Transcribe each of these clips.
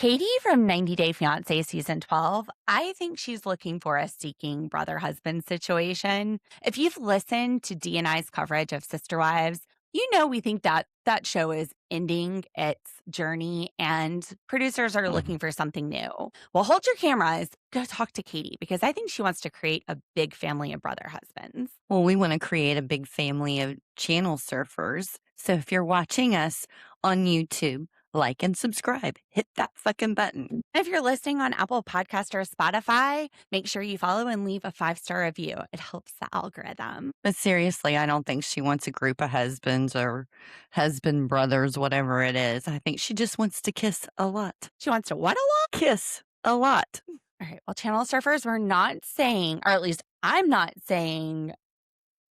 Catie from 90 Day Fiancé season 12, I think she's looking for a seeking brother-husband situation. If you've listened to D and I's coverage of Sister Wives, you know we think that that show is ending its journey and producers are looking for something new. Well, hold your cameras, go talk to Catie because I think she wants to create a big family of brother husbands. Well, we want to create a big family of channel surfers. So if you're watching us on YouTube, like and subscribe. Hit that fucking button. And if you're listening on Apple Podcast or Spotify, make sure you follow and leave a 5-star review. It helps the algorithm. But seriously, I don't think she wants a group of husbands or husband brothers, whatever it is. I think she just wants to kiss a lot. She wants to what a lot? Kiss a lot. All right. Well, channel surfers, we're not saying, or at least I'm not saying,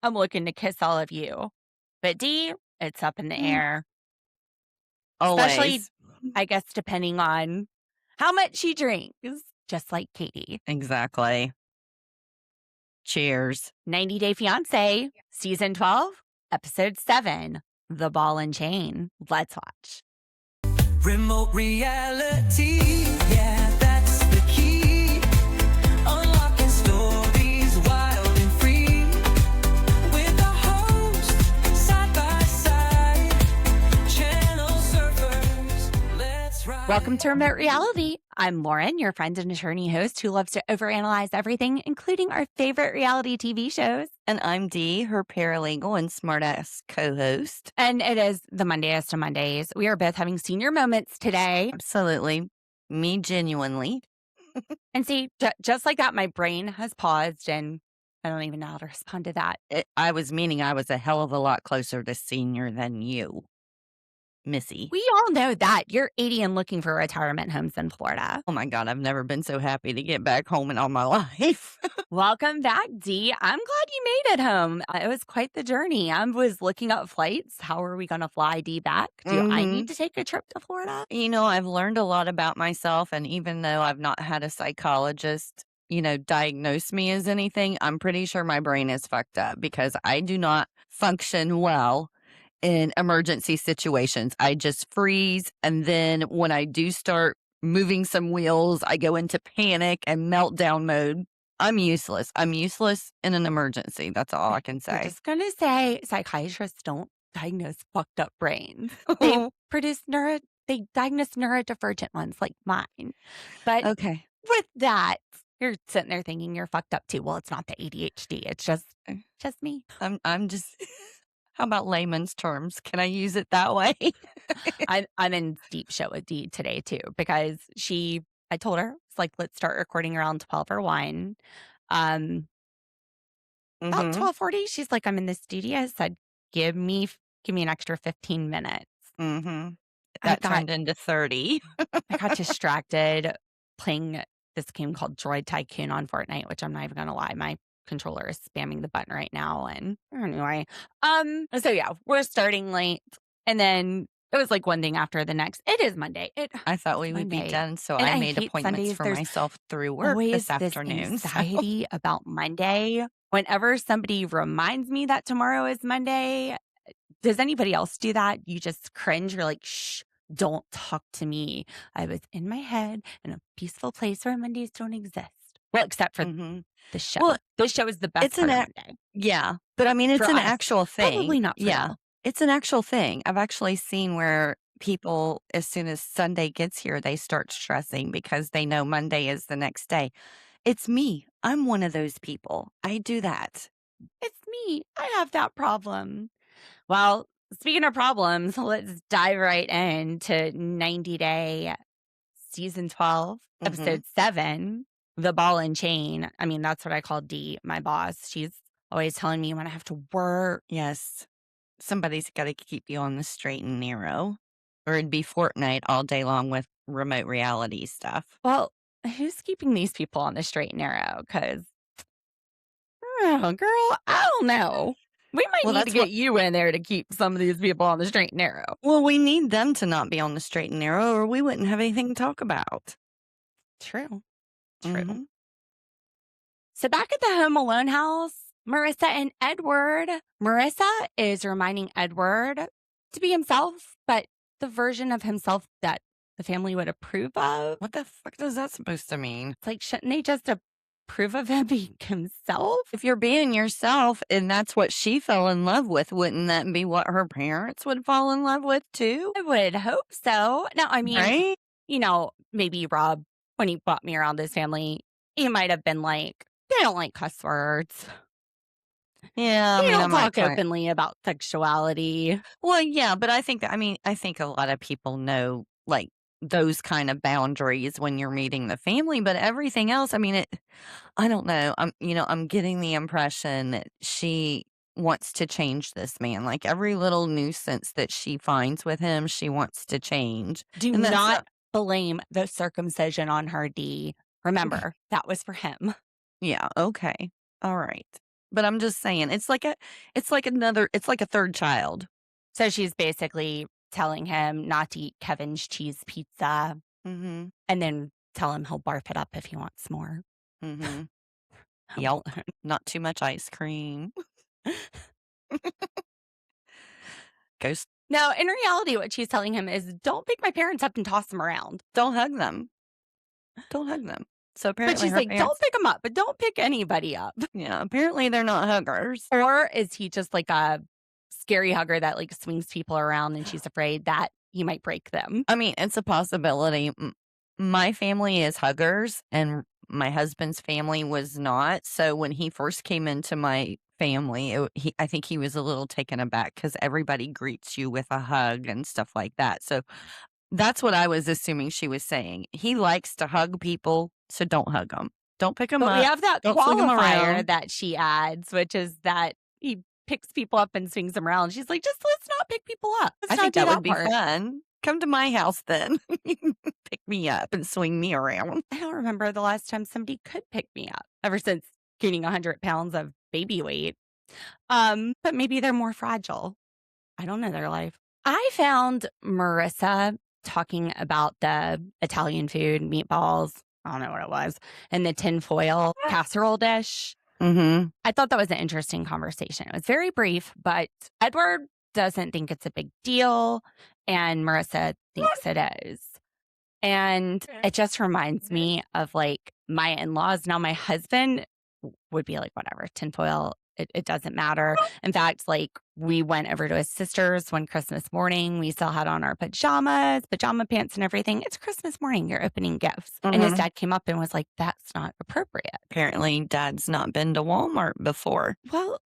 I'm looking to kiss all of you. But D, it's up in the air. Always. Especially, I guess, depending on how much she drinks, just like Catie. Exactly. Cheers. 90 Day Fiancé, season 12, episode 7, The Ball and Chain. Let's watch. Remote reality, yeah, that's the key. Unlocking stories wild and free. With the host, side by side. Channel surfers, let's ride. Welcome to Remote Reality. I'm Lauren, your friend and attorney host who loves to overanalyze everything, including our favorite reality TV shows. And I'm Dee, her paralegal and smartass co-host. And it is the Mondayest of Mondays. We are both having senior moments today. Absolutely. Me genuinely. And see, just like that, my brain has paused and I don't even know how to respond to that. I was a hell of a lot closer to senior than you, Missy. We all know that. You're 80 and looking for retirement homes in Florida. Oh my God, I've never been so happy to get back home in all my life. Welcome back, Dee. I'm glad you made it home. It was quite the journey. I was looking up flights. How are we going to fly Dee back? Do I need to take a trip to Florida? You know, I've learned a lot about myself. And even though I've not had a psychologist, diagnose me as anything, I'm pretty sure my brain is fucked up because I do not function well in emergency situations. I just freeze. And then when I do start moving some wheels, I go into panic and meltdown mode. I'm useless. I'm useless in an emergency. That's all I can say. I'm just going to say psychiatrists don't diagnose fucked up brains. They they diagnose neurodivergent ones like mine. But okay. With that, you're sitting there thinking you're fucked up too. Well, it's not the ADHD. It's just me. I'm just... How about layman's terms? Can I use it that way? I'm in deep shit with Dee today too because I told her it's like let's start recording around 12 or 1. About 12:40, she's like, I'm in the studio. I said, give me an extra 15 minutes. That turned into 30. I got distracted playing this game called Droid Tycoon on Fortnite, which I'm not even gonna lie, my controller is spamming the button right now. And anyway, so yeah, we're starting late. And then it was like one thing after the next. It is Monday. I thought we would be done. So I made appointments for myself through work this afternoon. This anxiety about Monday. Whenever somebody reminds me that tomorrow is Monday, does anybody else do that? You just cringe. You're like, shh, don't talk to me. I was in my head in a peaceful place where Mondays don't exist. Well, except for the show. Well, this show is the best part of Monday. Yeah. But I mean, it's an actual thing. Probably not for you. It's an actual thing. I've actually seen where people, as soon as Sunday gets here, they start stressing because they know Monday is the next day. It's me. I'm one of those people. I do that. It's me. I have that problem. Well, speaking of problems, let's dive right into 90 Day Season 12, Episode 7. The Ball and Chain. I mean, that's what I call Dee, my boss. She's always telling me when I have to work. Yes. Somebody's got to keep you on the straight and narrow. Or it'd be Fortnite all day long with remote reality stuff. Well, who's keeping these people on the straight and narrow? Because, girl, I don't know. We might need to get you in there to keep some of these people on the straight and narrow. Well, we need them to not be on the straight and narrow or we wouldn't have anything to talk about. True. So back at the Home Alone house, Marissa and Edward. Marissa is reminding Edward to be himself, but the version of himself that the family would approve of. What the fuck is that supposed to mean? It's like, shouldn't they just approve of him being himself? If you're being yourself and that's what she fell in love with, wouldn't that be what her parents would fall in love with too? I would hope so. Now, I mean, Right? you know, maybe Rob, when he brought me around his family, he might have been like, they don't like cuss words. Yeah, They I don't might talk openly about sexuality. Well, yeah, but I think I think a lot of people know like those kind of boundaries when you're meeting the family, but everything else, I don't know. I'm getting the impression that she wants to change this man. Like every little nuisance that she finds with him, she wants to change. Do And that's not blame the circumcision on her, D. Remember, that was for him. Yeah, okay. All right. But I'm just saying, it's like a third child. So she's basically telling him not to eat Kevin's cheese pizza Mm-hmm. and then tell him he'll barf it up if he wants more. Mm-hmm. Yelp. Not too much ice cream. Ghost. No, in reality, what she's telling him is don't pick my parents up and toss them around. Don't hug them. Don't hug them. So apparently But she's her like, parents, don't pick them up, but don't pick anybody up. yeah, apparently they're not huggers. Or is he just like a scary hugger that like swings people around and she's afraid that he might break them? I mean, it's a possibility. My family is huggers and my husband's family was not. So when he first came into my family, I think he was a little taken aback because everybody greets you with a hug and stuff like that. So that's what I was assuming she was saying. He likes to hug people, so don't hug him. Don't pick him But up. we have that Don't swing 'em qualifier around. that she adds, which is that he picks people up and swings them around. She's like, just let's not pick people up. Let's I not think do that would be part. fun. Come to my house then. You can pick me up and swing me around. I don't remember the last time somebody could pick me up ever since gaining 100 pounds of baby weight. But maybe they're more fragile. I don't know their life. I found Marissa talking about the Italian food, meatballs, I don't know what it was, and the tinfoil casserole dish. Mm-hmm. I thought that was an interesting conversation. It was very brief, but Edward doesn't think it's a big deal, and Marissa thinks it is. And it just reminds me of like my in-laws. Now, my husband would be like, whatever, tinfoil, it doesn't matter. In fact, like we went over to his sister's one Christmas morning. We still had on our pajamas, pajama pants and everything. It's Christmas morning. You're opening gifts. And his dad came up and was like, that's not appropriate. Apparently, Dad's not been to Walmart before. Well,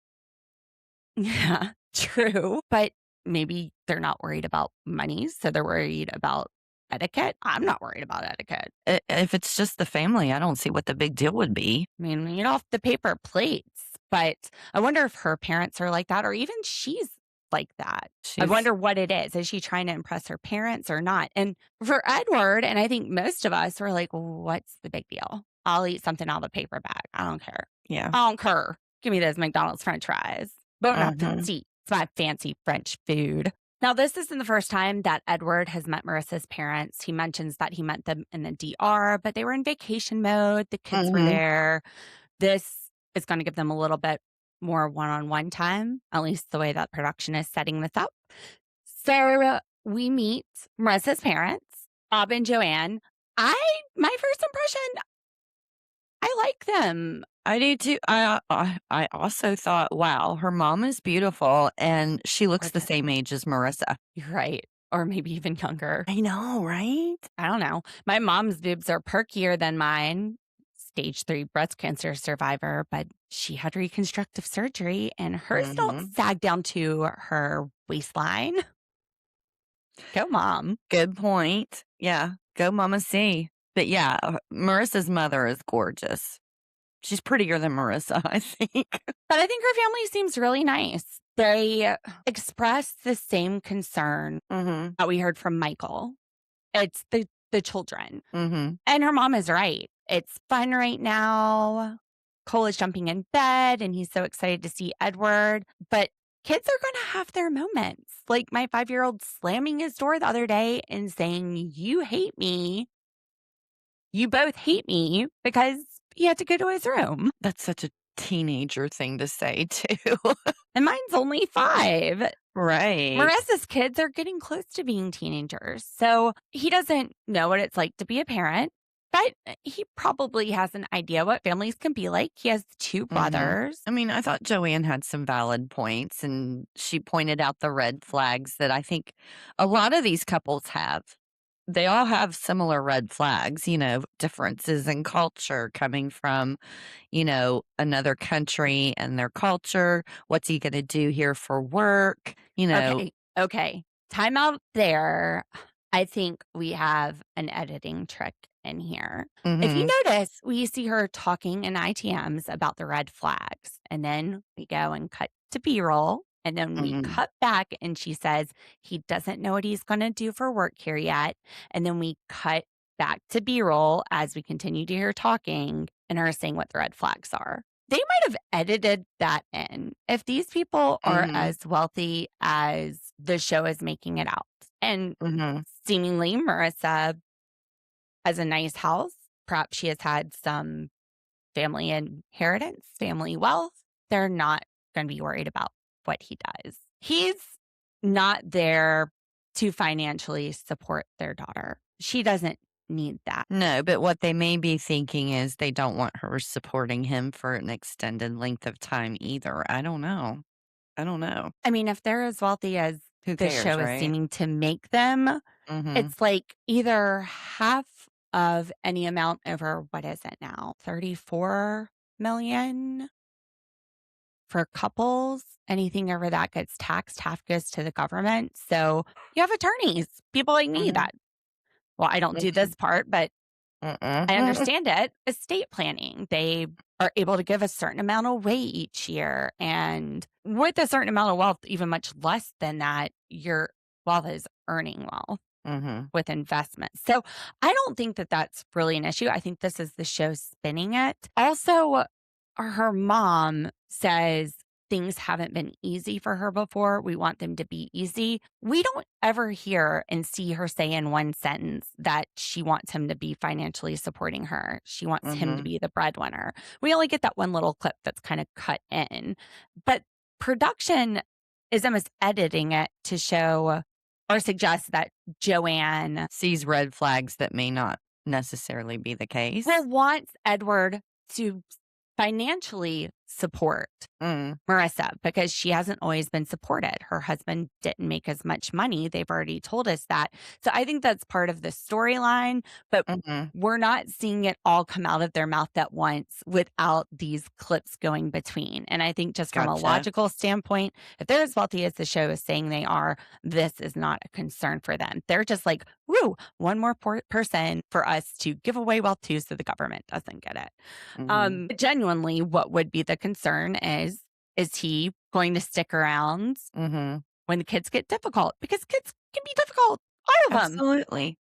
yeah, true. But maybe they're not worried about money. So they're worried about etiquette. I'm not worried about etiquette. If it's just the family, I don't see what the big deal would be. I mean, we get off the paper plates. But I wonder if her parents are like that or even she's like that. I wonder what it is. Is she trying to impress her parents or not? And for Edward, and I think most of us were like, what's the big deal? I'll eat something out of a paper bag. I don't care. Yeah. I don't care. Give me those McDonald's French fries. Bon appetit. It's my fancy French food. Now, this isn't the first time that Edward has met Marissa's parents. He mentions that he met them in the DR, but they were in vacation mode. The kids were there. This is going to give them a little bit more one-on-one time, at least the way that production is setting this up. So we meet Marissa's parents, Bob and Joanne. My first impression, I like them. I do too. I also thought, wow, her mom is beautiful and she looks the same age as Marissa. You're right. Or maybe even younger. I know, right? I don't know. My mom's boobs are perkier than mine. Stage 3 breast cancer survivor, but she had reconstructive surgery and hers don't sag down to her waistline. Go mom. Good point. Yeah. Go Mama C. But yeah, Marissa's mother is gorgeous. She's prettier than Marissa, I think. But I think her family seems really nice. They express the same concern that we heard from Michael. It's the children. And her mom is right. It's fun right now. Cole is jumping in bed and he's so excited to see Edward. But kids are going to have their moments. Like my 5-year-old slamming his door the other day and saying, you hate me. You both hate me because he had to go to his room. That's such a teenager thing to say, too. And mine's only 5. Right. Marissa's kids are getting close to being teenagers. So he doesn't know what it's like to be a parent, but he probably has an idea what families can be like. He has 2 brothers. I mean, I thought Joanne had some valid points, and she pointed out the red flags that I think a lot of these couples have. They all have similar red flags, differences in culture coming from, another country and their culture. What's he going to do here for work? Okay. Time out there. I think we have an editing trick in here. If you notice, we see her talking in ITMs about the red flags, and then we go and cut to B-roll, and then we cut back and she says he doesn't know what he's going to do for work here yet, and then we cut back to B-roll as we continue to hear talking and her saying what the red flags are. They might have edited that in if these people are as wealthy as the show is making it out. And seemingly Marissa has a nice house. Perhaps she has had some family inheritance, family wealth. They're not going to be worried about what he does. He's not there to financially support their daughter. She doesn't need that. No, but what they may be thinking is they don't want her supporting him for an extended length of time either. I don't know. I mean, if they're as wealthy as Who the cares, show right? is seeming to make them, it's like either half of any amount over, what is it now? 34 million for couples. Anything over that gets taxed, half goes to the government. So you have attorneys, people like me that, well, I don't do this part, but I understand it. Estate planning. They are able to give a certain amount away each year. And with a certain amount of wealth, even much less than that, your wealth is earning wealth with investments. So I don't think that that's really an issue. I think this is the show spinning it. Also, her mom says things haven't been easy for her before. We want them to be easy. We don't ever hear and see her say in one sentence that she wants him to be financially supporting her. She wants him to be the breadwinner. We only get that one little clip that's kind of cut in. But production is almost editing it to show or suggest that Joanne sees red flags that may not necessarily be the case. Well, wants Edward to financially support Marissa because she hasn't always been supported. Her husband didn't make as much money. They've already told us that. So I think that's part of the storyline, but we're not seeing it all come out of their mouth at once without these clips going between. And I think just from a logical standpoint, if they're as wealthy as the show is saying they are, this is not a concern for them. They're just like, woo, one more person for us to give away wealth to so the government doesn't get it. Genuinely, what would be the concern is he going to stick around when the kids get difficult? Because kids can be difficult. All of them.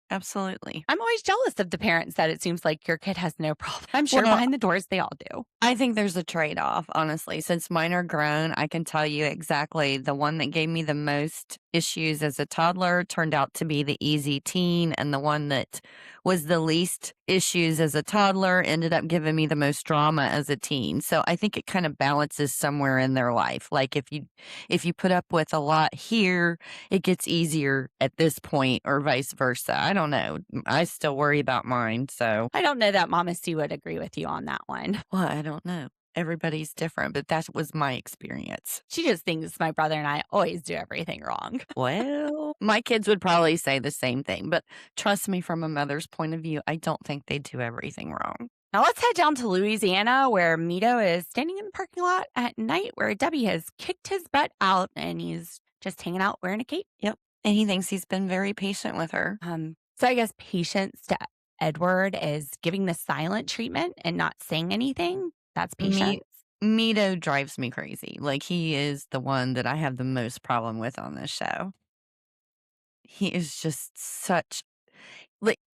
Absolutely. I'm always jealous of the parents that it seems like your kid has no problem. I'm sure behind the doors they all do. I think there's a trade-off, honestly. Since mine are grown, I can tell you exactly the one that gave me the most issues as a toddler turned out to be the easy teen, and the one that was the least issues as a toddler ended up giving me the most drama as a teen. So I think it kind of balances somewhere in their life. Like if you put up with a lot here, it gets easier at this point, or vice versa. I don't know. I still worry about mine. So I don't know that Mama C would agree with you on that one. Well, I don't know. Everybody's different, but that was my experience. She just thinks my brother and I always do everything wrong. Well, my kids would probably say the same thing, but trust me, from a mother's point of view, I don't think they do everything wrong. Now let's head down to Louisiana, where Mido is standing in the parking lot at night where Debbie has kicked his butt out and he's just hanging out wearing a cape. Yep. And he thinks he's been very patient with her. So I guess patience to Edward is giving the silent treatment and not saying anything. That's patience. Mido drives me crazy. Like, he is the one that I have the most problem with on this show. He is just such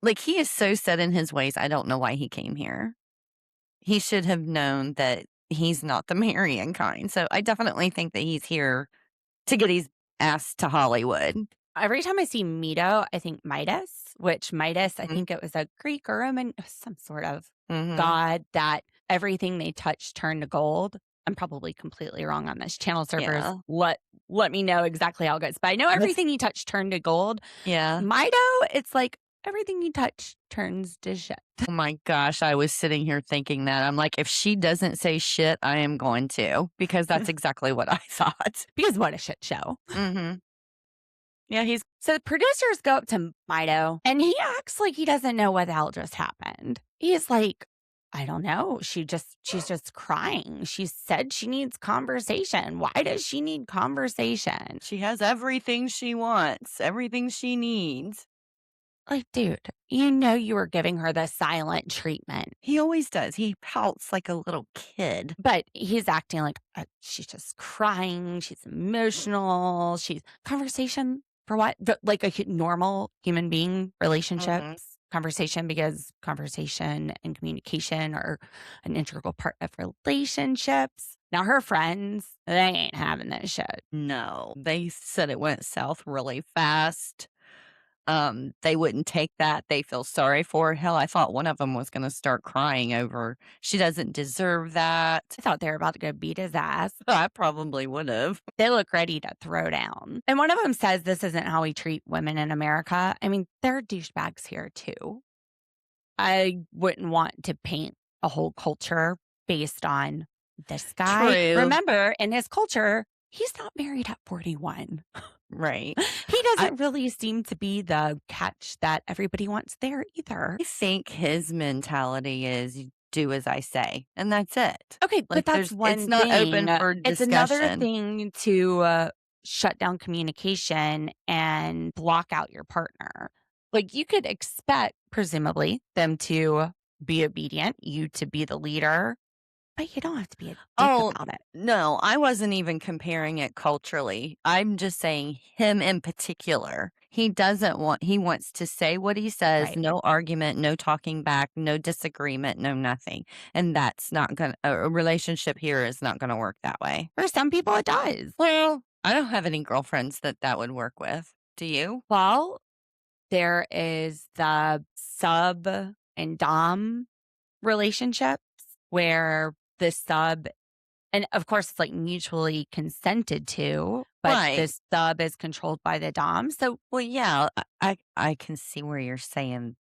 like he is so set in his ways. I don't know why he came here. He should have known that he's not the marrying kind. So I definitely think that he's here to get his ass to Hollywood. Every time I see Mido, I think Midas, which Midas, I think it was a Greek or Roman, some sort of god that everything they touch turned to gold. I'm probably completely wrong on this. Channel servers, Yeah. let me know exactly how it goes. But I know everything you touch turned to gold. Yeah. Mido, it's like everything you touch turns to shit. Oh my gosh, I was sitting here thinking that. I'm like, if she doesn't say shit, I am going to, because that's exactly what I thought. Because what a shit show. Mm-hmm. Yeah, So the producers go up to Mido and he acts like he doesn't know what the hell just happened. He's like, I don't know. She's just crying. She said she needs conversation. Why does she need conversation? she has everything she wants, everything she needs. Like, dude, you were giving her the silent treatment. He always does. He pouts like a little kid. But he's acting like she's just crying. She's emotional. She's conversation for what? Like a normal human being relationships conversation, because conversation and communication are an integral part of relationships. Now her friends, they ain't having this shit. No, they said it went south really fast. They wouldn't take that. They feel sorry for her. Hell, I thought one of them was going to start crying over, she doesn't deserve that. I thought they were about to go beat his ass. I probably would have. They look ready to throw down. And one of them says this isn't how we treat women in America. I mean, there are douchebags here too. I wouldn't want to paint a whole culture based on this guy. True. Remember, in his culture, he's not married at 41. Right. He doesn't really seem to be the catch that everybody wants there either. I think his mentality is you do as I say, and that's it. Okay, but that's one it's thing. not open for It's discussion. another thing to shut down communication and block out your partner. Like, you could expect, presumably, them to be obedient, you to be the leader, but you don't have to be a dick about it. No, I wasn't even comparing it culturally. I'm just saying him in particular. He wants to say what he says, Right. no argument, no talking back, no disagreement, no nothing. And that's not a relationship here is not going to work that way. For some people, it does. Well, I don't have any girlfriends that would work with. Do you? Well, there is the sub and dom relationships where the sub, and of course it's like mutually consented to, but Right. the sub is controlled by the dom. So Well, yeah, I can see where you're saying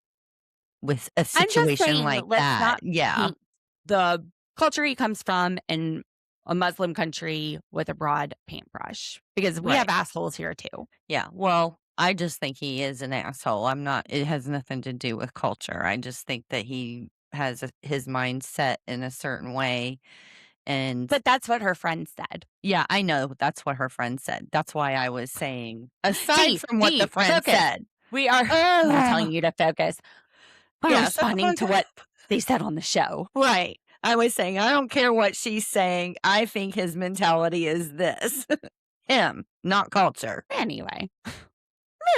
with a I'm just situation saying, like let's that. not Yeah. paint the culture he comes from in a Muslim country with a broad paintbrush, because we have assholes here too. Yeah. Well, I just think he is an asshole. It has nothing to do with culture. I just think that he has his mind set in a certain way. But that's what her friend said. Yeah, I know. That's what her friend said. That's why I was saying, aside from what the deep, friend focus. said. We are not telling you to focus. We're Yeah, responding to what they said on the show. Right. I was saying, I don't care what she's saying. I think his mentality is this. Him, not culture. Anyway,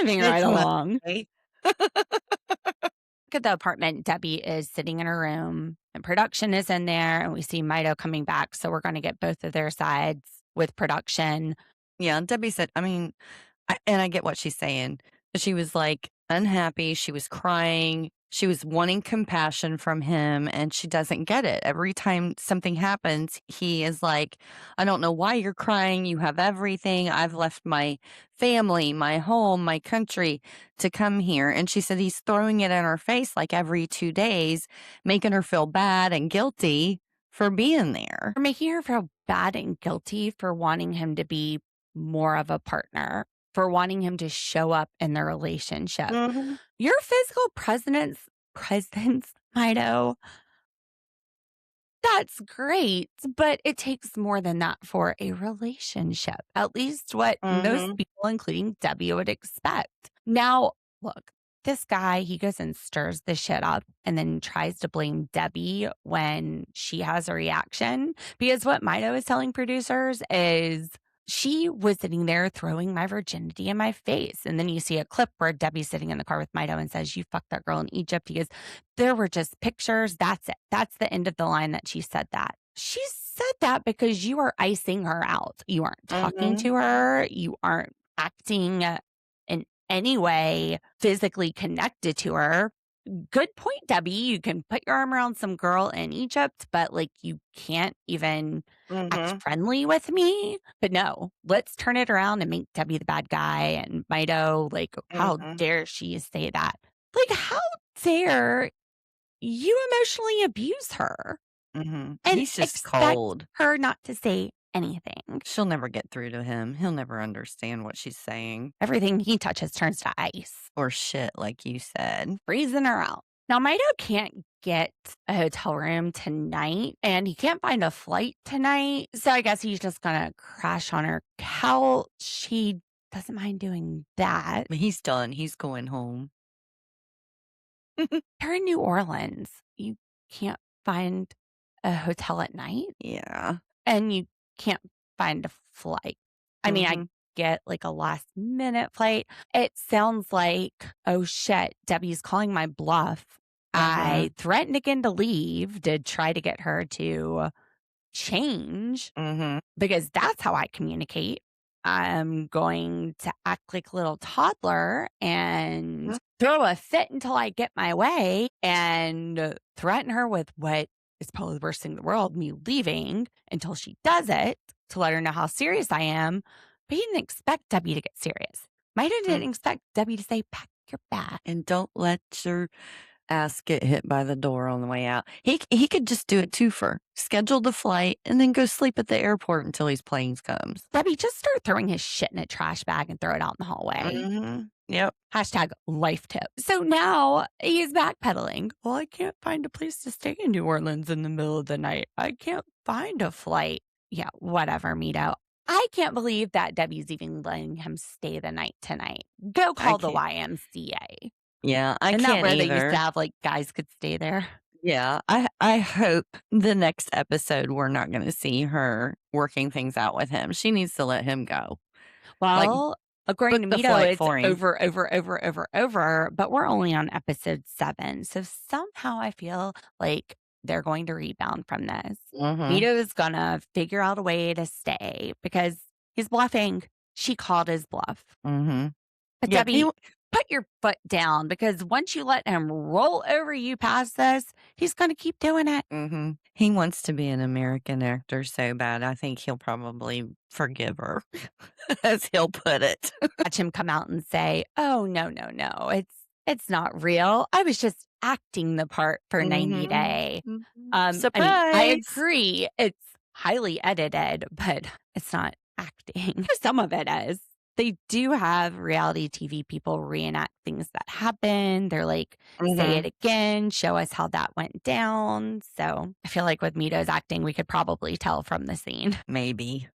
moving right along. Right? Look at the apartment. Debbie is sitting in her room and production is in there, and we see Mido coming back. So we're going to get both of their sides with production. Yeah, and Debbie said, and I get what she's saying. She was like unhappy. She was crying. She was wanting compassion from him, and she doesn't get it. Every time something happens, he is like, I don't know why you're crying. You have everything. I've left my family, my home, my country to come here. And she said he's throwing it in her face like every 2 days, making her feel bad and guilty for being there. We're making her feel bad and guilty for wanting him to be more of a partner, for wanting him to show up in the relationship. Mm-hmm. Your physical presence, Mido, that's great, but it takes more than that for a relationship. At least what most people, including Debbie, would expect. Now, look, this guy, he goes and stirs the shit up and then tries to blame Debbie when she has a reaction. Because what Mido is telling producers is, she was sitting there throwing my virginity in my face. And then you see a clip where Debbie's sitting in the car with Mido and says, you fucked that girl in Egypt, because there were just pictures. That's it. That's the end of the line that she said that. She said that because you are icing her out. You aren't talking to her. You aren't acting in any way physically connected to her. good point, Debbie. You can put your arm around some girl in Egypt, but like you can't even act friendly with me. But no, let's turn it around and make Debbie the bad guy and Mido. Like, how dare she say that? Like, how dare you emotionally abuse her and He's just expect cold. her not to say anything? She'll never get through to him. He'll never understand what she's saying. Everything he touches turns to ice. Or shit, like you said. Freezing her out. Now, Mido can't get a hotel room tonight, and he can't find a flight tonight. So I guess he's just going to crash on her couch. He doesn't mind doing that. But he's done. He's going home. You're in New Orleans. You can't find a hotel at night? Yeah. And you can't find a flight. I mean, I get like a last minute flight. It sounds like, oh shit, Debbie's calling my bluff. I threatened again to leave to try to get her to change because that's how I communicate. I'm going to act like a little toddler and throw a fit until I get my way and threaten her with what is probably the worst thing in the world, me leaving until she does it to let her know how serious I am. But he didn't expect Debbie to get serious. Mido didn't expect Debbie to say, pack your bag. And don't let your ass get hit by the door on the way out. He could just do it twofer. Schedule the flight and then go sleep at the airport until his plane comes. Debbie, just start throwing his shit in a trash bag and throw it out in the hallway. Yep. Hashtag life tip. So now he's backpedaling. Well, I can't find a place to stay in New Orleans in the middle of the night. I can't find a flight. Yeah, whatever, Mido. I can't believe that Debbie's even letting him stay the night tonight. Go call the YMCA. Yeah, I Isn't can't that where either. they used to have like guys could stay there? Yeah, I hope the next episode we're not going to see her working things out with him. She needs to let him go. Well, according to book the Mido, flight it's for him. over, but we're only on episode 7. So somehow I feel like they're going to rebound from this. Mido is going to figure out a way to stay because he's bluffing. She called his bluff. But Yeah, Debbie, put your foot down because once you let him roll over you past this, he's going to keep doing it. He wants to be an American actor so bad. I think he'll probably forgive her, as he'll put it. Watch him come out and say, "Oh no, it's not real. I was just acting the part for 90 Day." Surprise! I agree. It's highly edited, but it's not acting. Some of it is. They do have reality TV people reenact things that happen. They're like, say it again, show us how that went down. So I feel like with Mido's acting, we could probably tell from the scene. Maybe.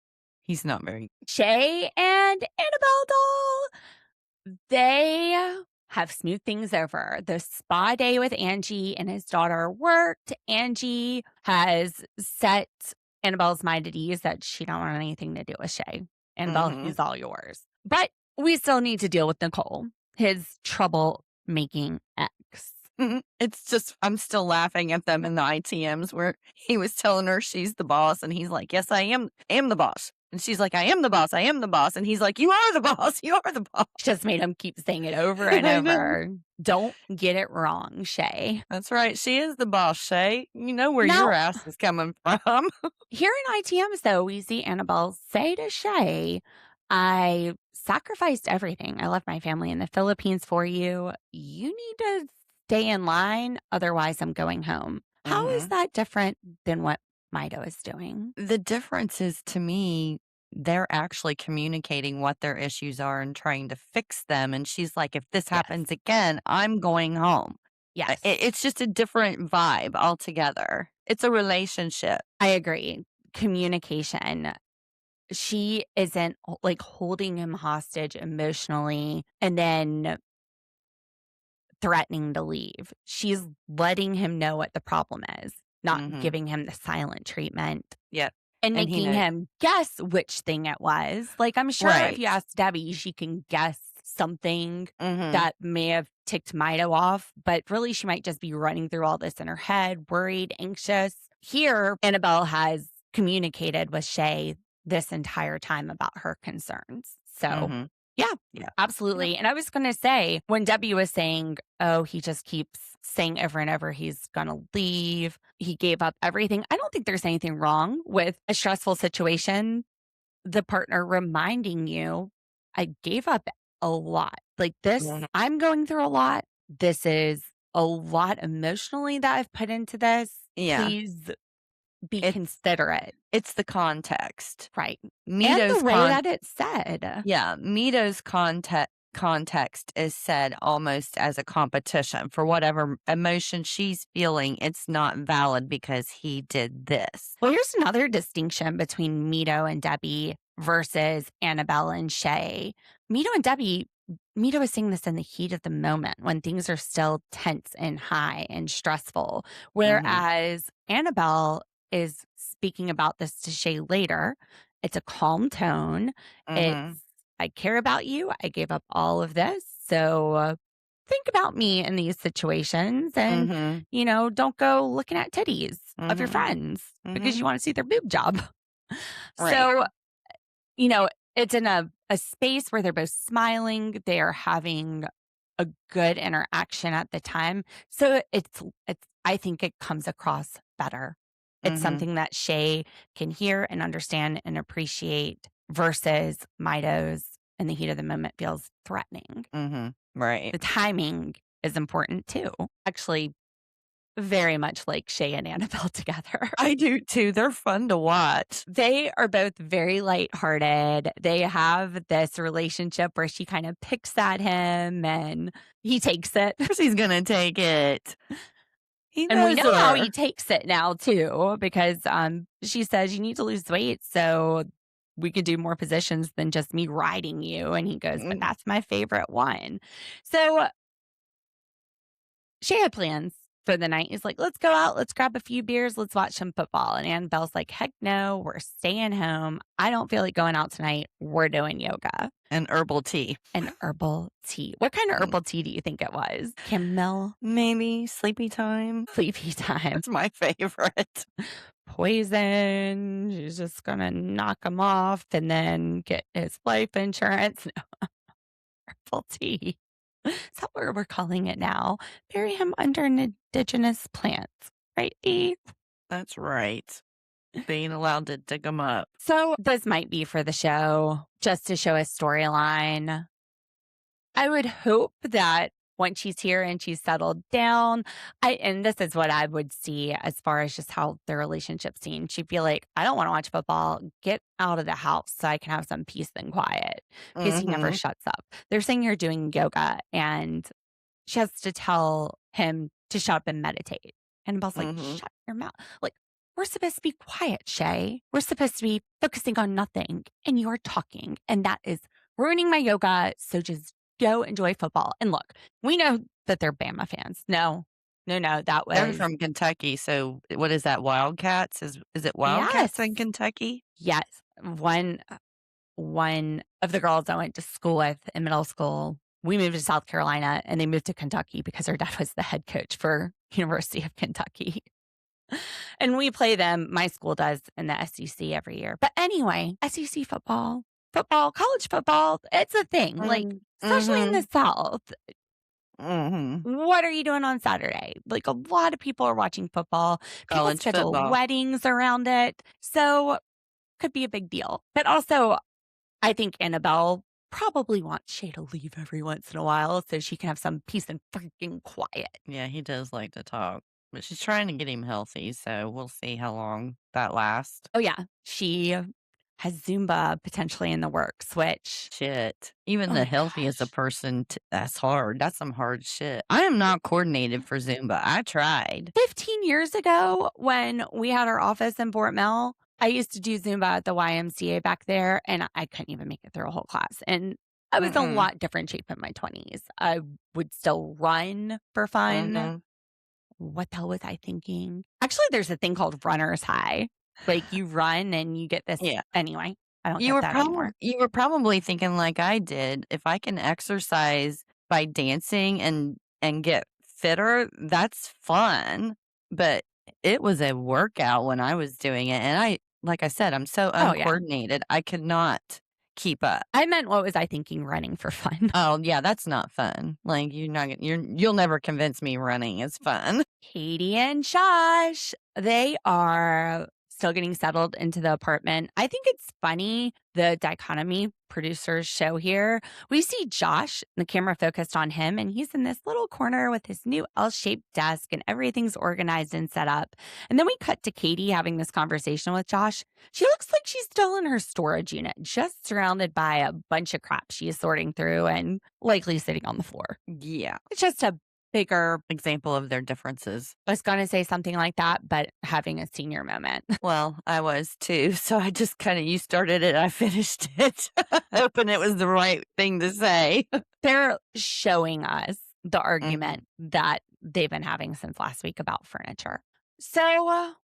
He's not very... Shae and Anabelle doll, they have smoothed things over. The spa day with Angie and his daughter worked. Angie has set Annabelle's mind at ease that she don't want anything to do with Shae. Annabelle is all yours. But we still need to deal with Nicole, his troublemaking ex. It's just, I'm still laughing at them in the ITMs where he was telling her she's the boss. And he's like, yes, I am the boss. And she's like, I am the boss. And he's like, you are the boss. You are the boss. Just made him keep saying it over and over. Don't get it wrong, Shae. That's right. She is the boss, Shae. You know where your ass is coming from. Here in ITMs, though, we see Annabelle say to Shae, I sacrificed everything. I left my family in the Philippines for you. You need to stay in line. Otherwise, I'm going home. How is that different than what Mido is doing? The difference is, to me, they're actually communicating what their issues are and trying to fix them. And she's like, if this happens again, I'm going home. Yes. It's just a different vibe altogether. It's a relationship. I agree. Communication. She isn't like holding him hostage emotionally and then threatening to leave. She's letting him know what the problem is, not giving him the silent treatment. Yep. And making him guess which thing it was. Like, I'm sure if you ask Debbie, she can guess something that may have ticked Mido off, but really she might just be running through all this in her head, worried, anxious. Here, Annabelle has communicated with Shae this entire time about her concerns. So Yeah, Yeah. absolutely. And I was going to say, when Debbie was saying, oh, he just keeps saying over and over he's going to leave, he gave up everything. I don't think there's anything wrong with a stressful situation. The partner reminding you, I gave up a lot. Like this, Mhm. I'm going through a lot. This is a lot emotionally that I've put into this. Yeah. Please be It's considerate. it's the context. Right. And Mido's the way that it's said. Yeah, Mido's context is said almost as a competition for whatever emotion she's feeling. It's not valid because he did this. Well, here's another distinction between Mido and Debbie versus Annabelle and Shae. Mido and Debbie, Mido is saying this in the heat of the moment when things are still tense and high and stressful, whereas Annabelle is speaking about this to Shae later. It's a calm tone. It's, Mm-hmm. I care about you. I gave up all of this. So think about me in these situations and, Mm-hmm. don't go looking at titties of your Mm-hmm. friends because you want to see their boob job. Right. So, it's in a space where they're both smiling. They are having a good interaction at the time. So I think it comes across better. It's something that Shae can hear and understand and appreciate versus Mido's in the heat of the moment feels threatening. Right. The timing is important too. Actually, very much like Shae and Anabelle together. I do too. They're fun to watch. They are both very lighthearted. They have this relationship where she kind of picks at him and he takes it. Of course he's gonna take it. He And we knows know how her. he takes it now too, because she says you need to lose weight so we could do more positions than just me riding you. And he goes, but that's my favorite one. So Shae had plans for the night. He's like, let's go out, let's grab a few beers, let's watch some football. And Annabelle's like, heck no, we're staying home. I don't feel like going out tonight. We're doing yoga. And herbal tea. And herbal tea. What kind of herbal tea do you think it was? Chamomile? Maybe sleepy time. Sleepy time. That's my favorite. Poison. She's just going to knock him off and then get his life insurance. No. Herbal tea. Is that what we're calling it now? Bury him under an indigenous plant. Right, Dee? That's right. Being allowed to dig them up. So this might be for the show, just to show a storyline. I would hope that once she's here and she's settled down, and this is what I would see as far as just how the relationship seems. She'd feel like, I don't want to watch football. Get out of the house so I can have some peace and quiet because he never shuts up. They're saying you're doing yoga and she has to tell him to shut up and meditate. And Belle's like, shut your mouth. Like, we're supposed to be quiet, Shae. We're supposed to be focusing on nothing. And you're talking. And that is ruining my yoga. So just go enjoy football. And look, we know that they're Bama fans. No, that was... They're from Kentucky. So what is that, Wildcats? Is it Wildcats in Kentucky? Yes. One of the girls I went to school with in middle school, we moved to South Carolina and they moved to Kentucky because her dad was the head coach for University of Kentucky. And we play them, my school does, in the SEC every year. But anyway, SEC football, college football, it's a thing. Like, especially in the South. What are you doing on Saturday? Like, a lot of people are watching football. People College schedule football. weddings around it. So, could be a big deal. But also, I think Annabelle probably wants Shae to leave every once in a while so she can have some peace and freaking quiet. Yeah, he does like to talk. But she's trying to get him healthy, so we'll see how long that lasts. Oh, yeah. She has Zumba potentially in the works, which... Shit. Even the healthiest a person, that's hard. That's some hard shit. I am not coordinated for Zumba. I tried. 15 years ago, when we had our office in Fort Mill, I used to do Zumba at the YMCA back there, and I couldn't even make it through a whole class. And I was a lot different shape in my 20s. I would still run for fun. What the hell was I thinking? Actually, there's a thing called runner's high. Like, you run and you get this. Yeah. Anyway, I don't get that anymore. You were probably thinking like I did. If I can exercise by dancing and get fitter, that's fun. But it was a workout when I was doing it. And like I said, I'm so uncoordinated. I could not keep up. I meant, what was I thinking running for fun? Oh, yeah, that's not fun. Like, you'll never convince me running is fun. Catie and Josh, they are still getting settled into the apartment. I think it's funny, the dichotomy producers show here. We see Josh, the camera focused on him, and he's in this little corner with his new L-shaped desk and everything's organized and set up. And then we cut to Catie having this conversation with Josh. She looks like she's still in her storage unit, just surrounded by a bunch of crap she is sorting through and likely sitting on the floor. Yeah. It's just a bigger example of their differences. I was going to say something like that, but having a senior moment. Well, I was too. So I just you started it, I finished it, hoping it was the right thing to say. They're showing us the argument that they've been having since last week about furniture. So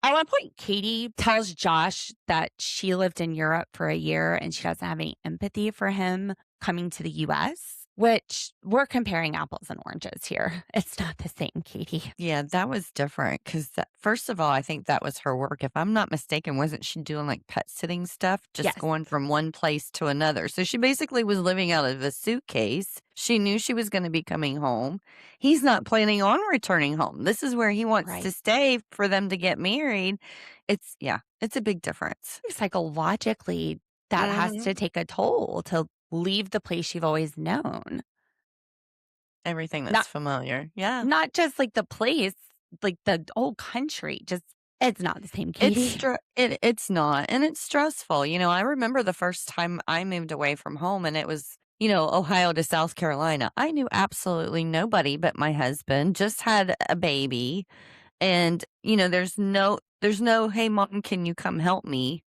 at one point, Catie tells Josh that she lived in Europe for a year and she doesn't have any empathy for him coming to the U.S., which we're comparing apples and oranges here. It's not the same, Catie. Yeah, that was different because, first of all, I think that was her work. If I'm not mistaken, wasn't she doing like pet sitting stuff, just going from one place to another? So she basically was living out of a suitcase. She knew she was going to be coming home. He's not planning on returning home. This is where he wants to stay for them to get married. It's a big difference. Psychologically, that has to take a toll to leave the place you've always known. Everything that's familiar. Yeah. Not just like the place, like the whole country. Just, it's not the same, Catie. It's not. And it's stressful. You know, I remember the first time I moved away from home and it was, Ohio to South Carolina. I knew absolutely nobody but my husband, just had a baby. And, there's no, hey, Mom, can you come help me?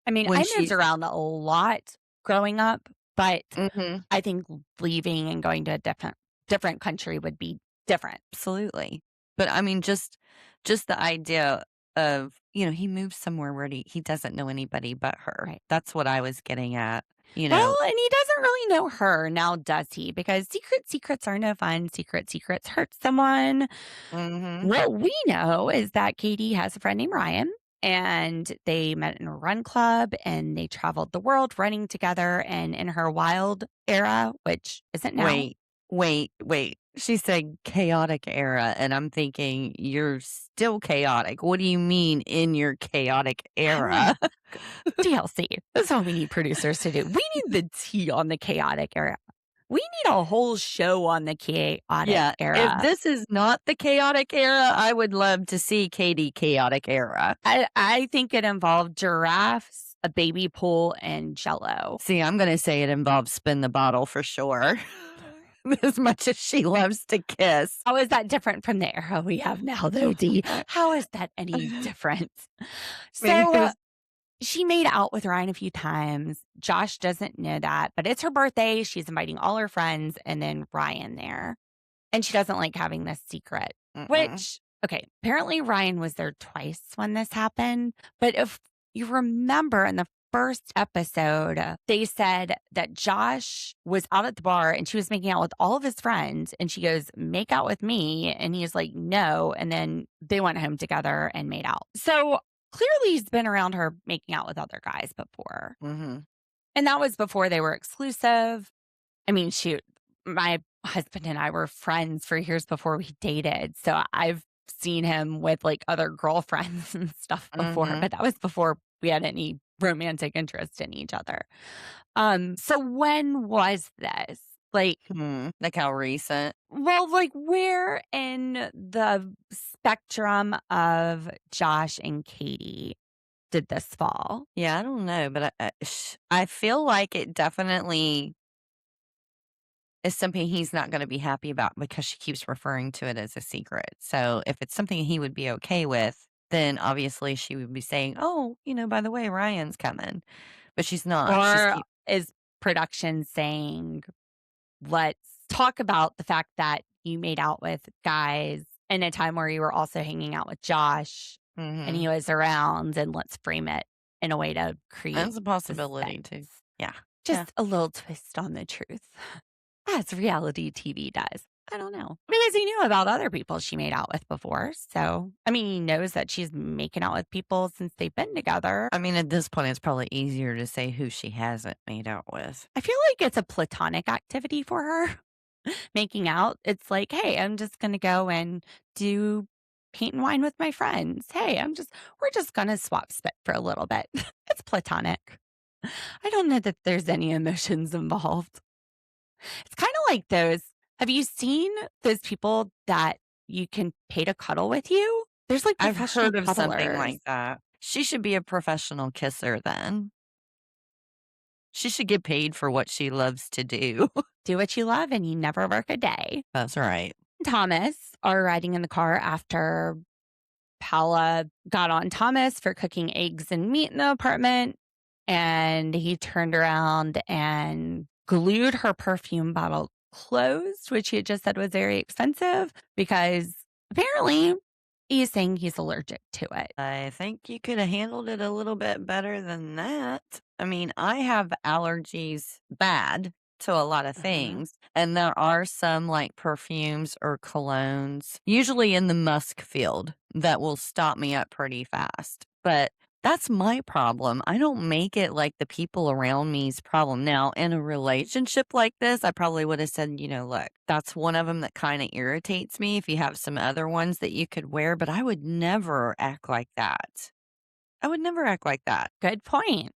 I mean, I moved around a lot growing up. But I think leaving and going to a different country would be different. Absolutely. But I mean, just the idea of, he moves somewhere where he doesn't know anybody but her. Right. That's what I was getting at. Well, and he doesn't really know her now, does he? Because secrets are no fun. Secrets hurt someone. What we know is that Catie has a friend named Ryan. And they met in a run club and they traveled the world running together. And in her wild era, which isn't now. Wait. She said chaotic era. And I'm thinking, you're still chaotic. What do you mean in your chaotic era? DLC. That's what we need producers to do. We need the tea on the chaotic era. We need a whole show on the chaotic era. If this is not the chaotic era, I would love to see Catie chaotic era. I think it involved giraffes, a baby pool, and Jell-O. See, I'm going to say it involves spin the bottle for sure. As much as she loves to kiss. How is that different from the era we have now, though, Dee? How is that any different? So she made out with Ryan a few times. Josh doesn't know that, but it's her birthday. She's inviting all her friends and then Ryan there. And she doesn't like having this secret, which, apparently Ryan was there twice when this happened. But if you remember in the first episode, they said that Josh was out at the bar and she was making out with all of his friends. And she goes, make out with me. And he's like, no. And then they went home together and made out. So clearly he's been around her making out with other guys before. And that was before they were exclusive. I mean, shoot, my husband and I were friends for years before we dated. So I've seen him with like other girlfriends and stuff before, but that was before we had any romantic interest in each other. So when was this? Like how recent? Well, like where in the spectrum of Josh and Catie did this fall? Yeah, I don't know, but I feel like it definitely is something he's not going to be happy about because she keeps referring to it as a secret. So if it's something he would be okay with, then obviously she would be saying, oh, by the way, Ryan's coming. But she's not. Or is production saying, let's talk about the fact that you made out with guys in a time where you were also hanging out with Josh and he was around, and let's frame it in a way to create. That's a possibility too. Yeah. Just a little twist on the truth, as reality TV does. I don't know. Because he knew about other people she made out with before. So, I mean, he knows that she's making out with people since they've been together. I mean, at this point, it's probably easier to say who she hasn't made out with. I feel like it's a platonic activity for her. Making out. It's like, hey, I'm just going to go and do paint and wine with my friends. Hey, we're just going to swap spit for a little bit. It's platonic. I don't know that there's any emotions involved. It's kind of like those. Have you seen those people that you can pay to cuddle with you? There's like I've professional heard of something cuddlers. like that. She should be a professional kisser then. She should get paid for what she loves to do. Do what you love and you never work a day. That's right. Thomas are riding in the car after Paula got on Thomas for cooking eggs and meat in the apartment. And he turned around and glued her perfume bottle closed, which he had just said was very expensive because apparently he's saying he's allergic to it. I think you could have handled it a little bit better than that. I mean, I have allergies bad to a lot of things, and there are some like perfumes or colognes, usually in the musk field, that will stop me up pretty fast. But that's my problem. I don't make it like the people around me's problem. Now, in a relationship like this, I probably would have said, look, that's one of them that kind of irritates me. If you have some other ones that you could wear, but I would never act like that. I would never act like that. Good point.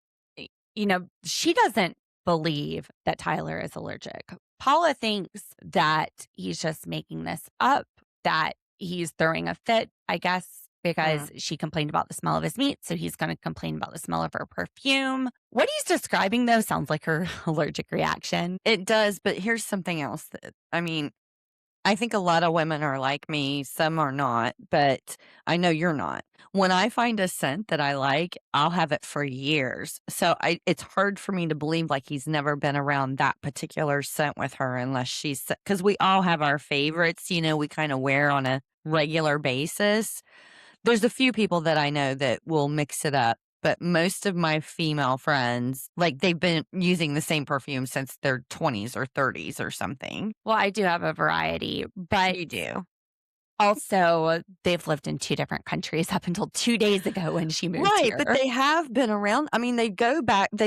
She doesn't believe that Tyler is allergic. Paula thinks that he's just making this up, that he's throwing a fit, I guess, because she complained about the smell of his meat. So he's going to complain about the smell of her perfume. What he's describing, though, sounds like her allergic reaction. It does, but here's something else I think a lot of women are like me. Some are not, but I know you're not. When I find a scent that I like, I'll have it for years. So it's hard for me to believe like he's never been around that particular scent with her unless because we all have our favorites, we kind of wear on a regular basis. There's a few people that I know that will mix it up. But most of my female friends, like they've been using the same perfume since their 20s or 30s or something. Well, I do have a variety, but You do. also they've lived in 2 different countries up until 2 days ago when she moved Right, here. but they have been around. I mean, they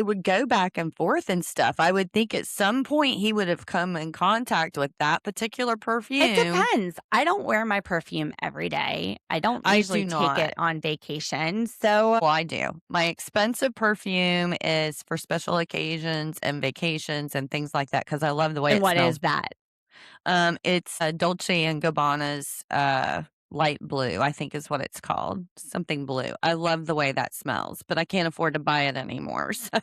would go back and forth and stuff. I would think at some point he would have come in contact with that particular perfume. It depends. I don't wear my perfume every day. I don't usually take it on vacation. So, well, I do. My expensive perfume is for special occasions and vacations and things like that because I love the way and it what smells. is that? It's Dolce and Gabbana's light blue, I think is what it's called. Something blue. I love the way that smells, but I can't afford to buy it anymore. So,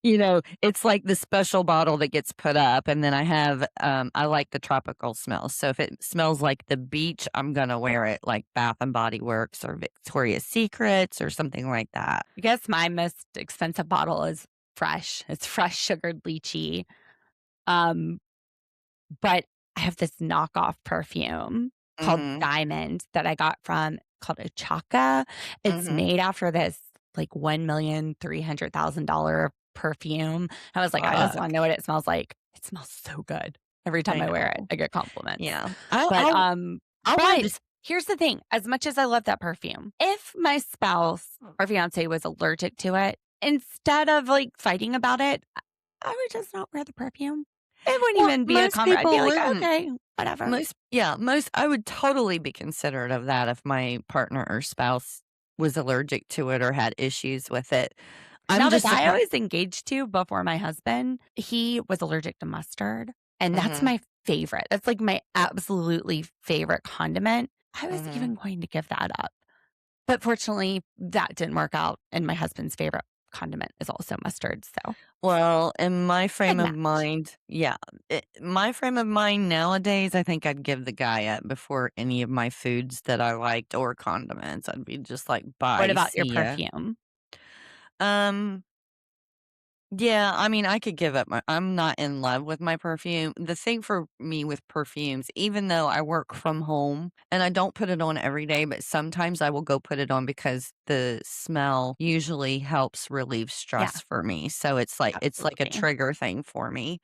it's like the special bottle that gets put up. And then I have, I like the tropical smell. So if it smells like the beach, I'm going to wear it like Bath and Body Works or Victoria's Secrets or something like that. I guess my most expensive bottle is fresh. It's fresh sugared lychee. But I have this knockoff perfume called Diamond that I got called a Chaka. It's made after this like $1,300,000 perfume. I was like, I just want to know what it smells like. It smells so good. Every time I wear it, I get compliments. Yeah. But here's the thing. As much as I love that perfume, if my spouse or fiance was allergic to it, instead of like fighting about it, I would just not wear the perfume. It wouldn't even be a comment. I'd be like, okay, whatever. I would totally be considerate of that if my partner or spouse was allergic to it or had issues with it. Now, the guy I was engaged to before my husband, he was allergic to mustard. And that's my favorite. That's like my absolutely favorite condiment. I was even going to give that up. But fortunately, that didn't work out. And my husband's favorite condiment is also mustard. So, well, in my frame of mind, my frame of mind nowadays, I think I'd give the guy up before any of my foods that I liked or condiments. I'd be just like, bye. What about your perfume? Yeah, I mean, I could give up I'm not in love with my perfume. The thing for me with perfumes, even though I work from home and I don't put it on every day, but sometimes I will go put it on because the smell usually helps relieve stress for me. So it's like a trigger thing for me.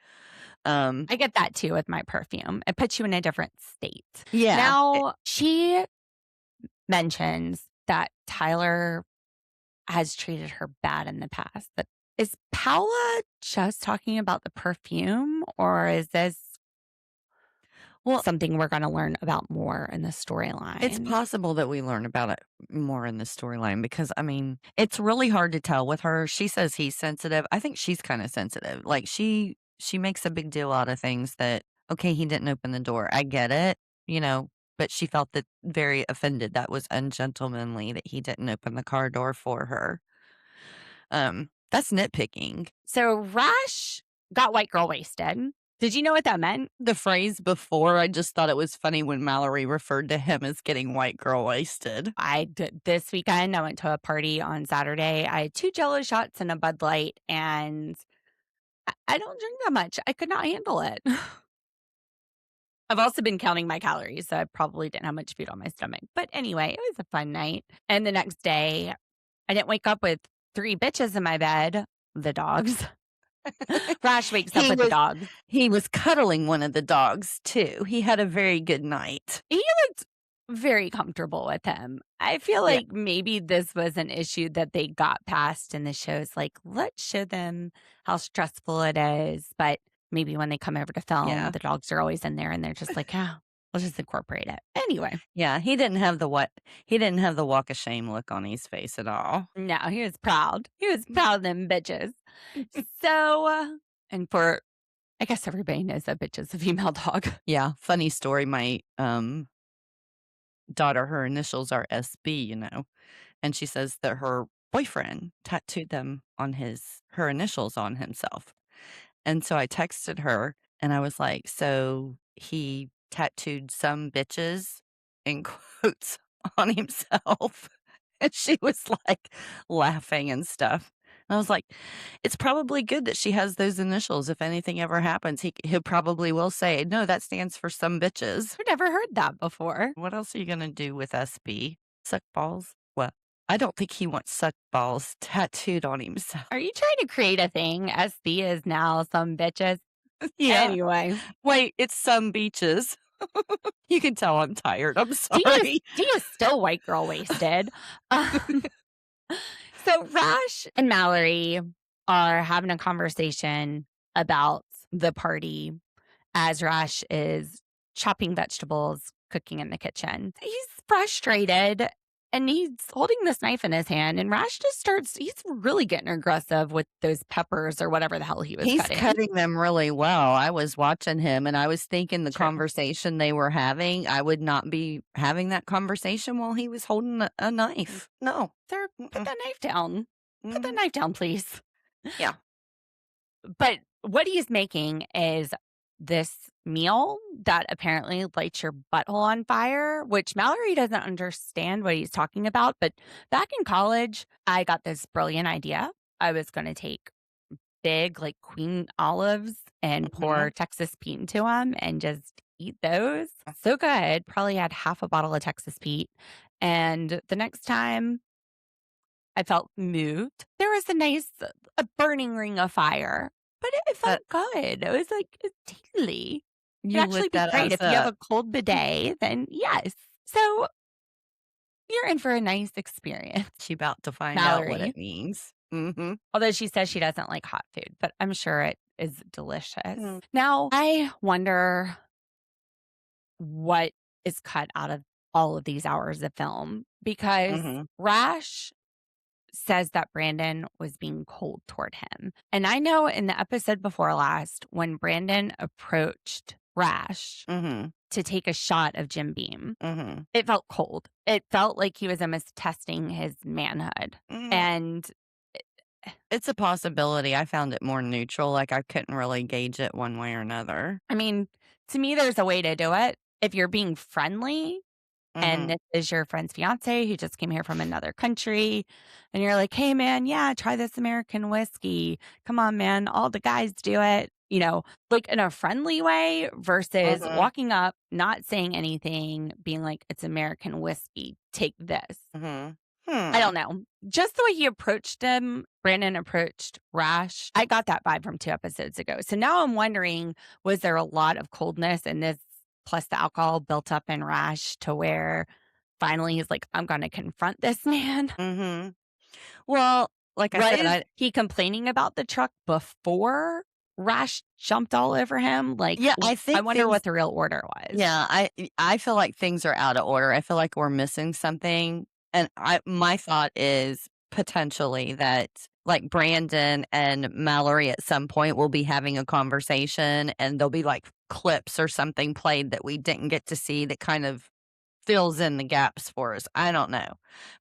I get that too with my perfume. It puts you in a different state. Yeah. Now, she mentions that Tyler has treated her bad in the past. But is Paula just talking about the perfume, or is this something we're going to learn about more in the storyline? It's possible that we learn about it more in the storyline because, I mean, it's really hard to tell with her. She says he's sensitive. I think she's kind of sensitive. Like she makes a big deal out of things that, okay, he didn't open the door. I get it, but she felt that very offended. That was ungentlemanly that he didn't open the car door for her. That's nitpicking. So Rash got white girl wasted. Did you know what that meant? The phrase before, I just thought it was funny when Mallorie referred to him as getting white girl wasted. I did this weekend. I went to a party on Saturday. I had 2 Jello shots and a Bud Light, and I don't drink that much. I could not handle it. I've also been counting my calories, so I probably didn't have much food on my stomach. But anyway, it was a fun night. And the next day, I didn't wake up with 3 bitches in my bed, the dogs. Rash wakes up with the dog. He was cuddling one of the dogs, too. He had a very good night. He looked very comfortable with him. I feel like maybe this was an issue that they got past in the shows. Like, let's show them how stressful it is. But maybe when they come over to film, the dogs are always in there and they're just like, oh, we'll just incorporate it. Anyway. Yeah, he didn't have the walk of shame look on his face at all. No, he was proud. He was proud of them bitches. So, and I guess everybody knows that bitch is a female dog. Yeah, funny story. My daughter, her initials are SB, and she says that her boyfriend tattooed them on her initials on himself. And so I texted her and I was like, so he tattooed some bitches in quotes on himself. And she was like laughing and stuff. And I was like, it's probably good that she has those initials. If anything ever happens, he probably will say, no, that stands for some bitches. I've never heard that before. What else are you going to do with SB? Suck balls? Well, I don't think he wants suck balls tattooed on himself. Are you trying to create a thing? SB is now some bitches. Yeah. Anyway. Wait, it's some beaches. You can tell I'm tired. I'm sorry. He is still white girl wasted. So Rash and Mallorie are having a conversation about the party as Rash is chopping vegetables, cooking in the kitchen. He's frustrated and he's holding this knife in his hand, and Rash just he's really getting aggressive with those peppers or whatever the hell he was He's cutting. cutting them really well. I was watching him and I was thinking the conversation they were having, I would not be having that conversation while he was holding a knife. No. Sir, put that knife down. Put that knife down, please. Yeah. But what he's making is this meal that apparently lights your butthole on fire, which Mallorie doesn't understand what he's talking about. But back in college, I got this brilliant idea. I was going to take big, like queen olives and pour Texas Pete into them and just eat those. So good. Probably had half a bottle of Texas Pete. And the next time I felt moved, there was a burning ring of fire. But it felt good. It was like tingly. It'd actually be great if you have a cold bidet. Then yes. So you're in for a nice experience. She's about to find out what it means. Although she says she doesn't like hot food, but I'm sure it is delicious. Now I wonder what is cut out of all of these hours of film, because Rash says that Brandon was being cold toward him. And I know in the episode before last, when Brandon approached Rash to take a shot of Jim Beam, it felt cold. It felt like he was almost testing his manhood. And it's a possibility. I found it more neutral. Like I couldn't really gauge it one way or another. I mean, to me, there's a way to do it. If you're being friendly, and this is your friend's fiance who just came here from another country, and you're like, hey, man, yeah, try this American whiskey. Come on, man. All the guys do it, like in a friendly way versus walking up, not saying anything, being like, it's American whiskey. Take this. I don't know. Just the way he approached him, Brandon approached Rash, I got that vibe from 2 episodes ago. So now I'm wondering, was there a lot of coldness in this, plus the alcohol built up in Rash to where finally he's like, I'm going to confront this man? Mm-hmm. Well, like I said, Was he complaining about the truck before Rash jumped all over him? Like, yeah, I I think wonder what the real order was. Yeah, I feel like things are out of order. I feel like we're missing something. And my thought is potentially that like Brandon and Mallory at some point will be having a conversation and there'll be like clips or something played that we didn't get to see that kind of fills in the gaps for us. I don't know.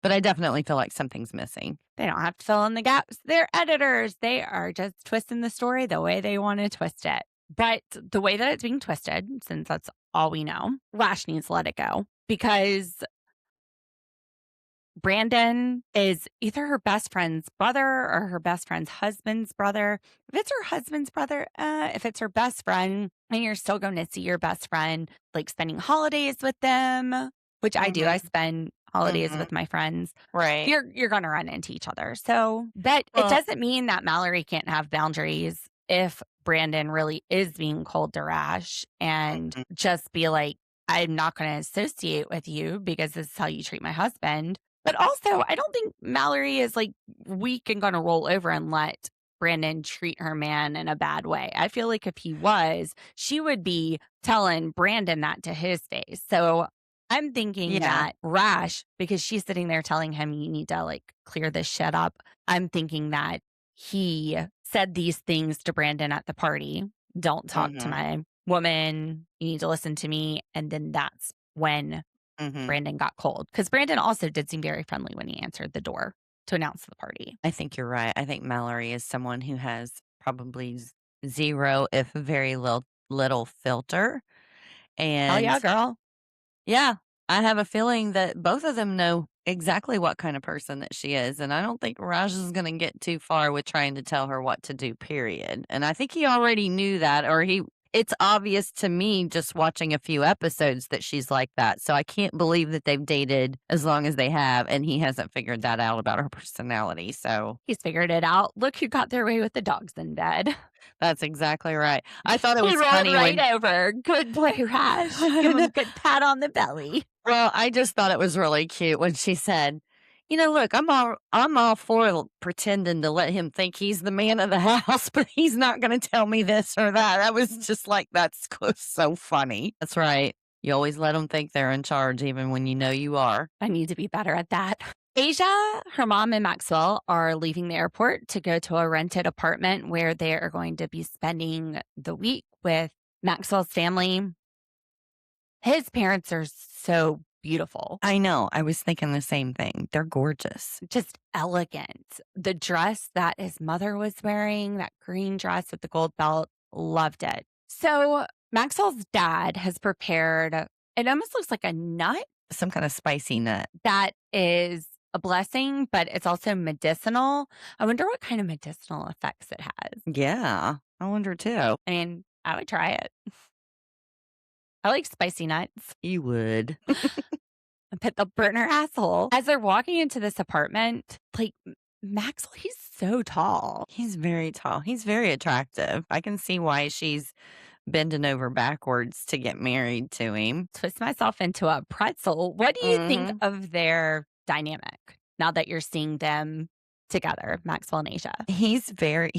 But I definitely feel like something's missing. They don't have to fill in the gaps. They're editors. They are just twisting the story the way they want to twist it. But the way that it's being twisted, since that's all we know, Rash needs to let it go because Brandon is either her best friend's brother or her best friend's husband's brother. If it's her husband's brother, if it's her best friend, and you're still going to see your best friend, like spending holidays with them, which I do. I spend holidays with my friends. Right. You're going to run into each other. So, but it doesn't mean that Mallory can't have boundaries if Brandon really is being cold to Rash and just be like, I'm not going to associate with you because this is how you treat my husband. But also, I don't think Mallory is like weak and going to roll over and let Brandon treat her man in a bad way. I feel like if he was, she would be telling Brandon that to his face. So I'm thinking that Rash, because she's sitting there telling him, you need to like clear this shit up. I'm thinking that he said these things to Brandon at the party. Don't talk to my woman. You need to listen to me. And then that's when Brandon got cold. Because Brandon also did seem very friendly when he answered the door to announce the party. I think you're right. I think Mallory is someone who has probably zero, if very little filter. And oh, yeah, girl. Yeah, I have a feeling that both of them know exactly what kind of person that she is. And I don't think Raj is going to get too far with trying to tell her what to do, period. And I think he already knew that, or it's obvious to me just watching a few episodes that she's like that. So I can't believe that they've dated as long as they have, and he hasn't figured that out about her personality. So he's figured it out. Look who got their way with the dogs in bed. That's exactly right. I thought it was he rolled funny right over. Good boy, Rash. Give him a good pat on the belly. Well, I just thought it was really cute when she said, you know, look, I'm all for pretending to let him think he's the man of the house, but he's not going to tell me this or that. I was just like, that's so funny. That's right. You always let them think they're in charge, even when you know you are. I need to be better at that. Asia, her mom, and Maxwell are leaving the airport to go to a rented apartment where they are going to be spending the week with Maxwell's family. His parents are so beautiful. I know. I was thinking the same thing. They're gorgeous. Just elegant. The dress that his mother was wearing, that green dress with the gold belt, loved it. So Maxwell's dad has prepared, it almost looks like a nut. Some kind of spicy nut. That is a blessing, but it's also medicinal. I wonder what kind of medicinal effects it has. Yeah, I wonder too. I mean, I would try it. I like spicy nuts. You would. But they'll burn her asshole. As they're walking into this apartment, like Maxwell, he's so tall. He's very tall. He's very attractive. I can see why she's bending over backwards to get married to him. Twist myself into a pretzel. What do you think of their dynamic now that you're seeing them together, Maxwell and Asia? He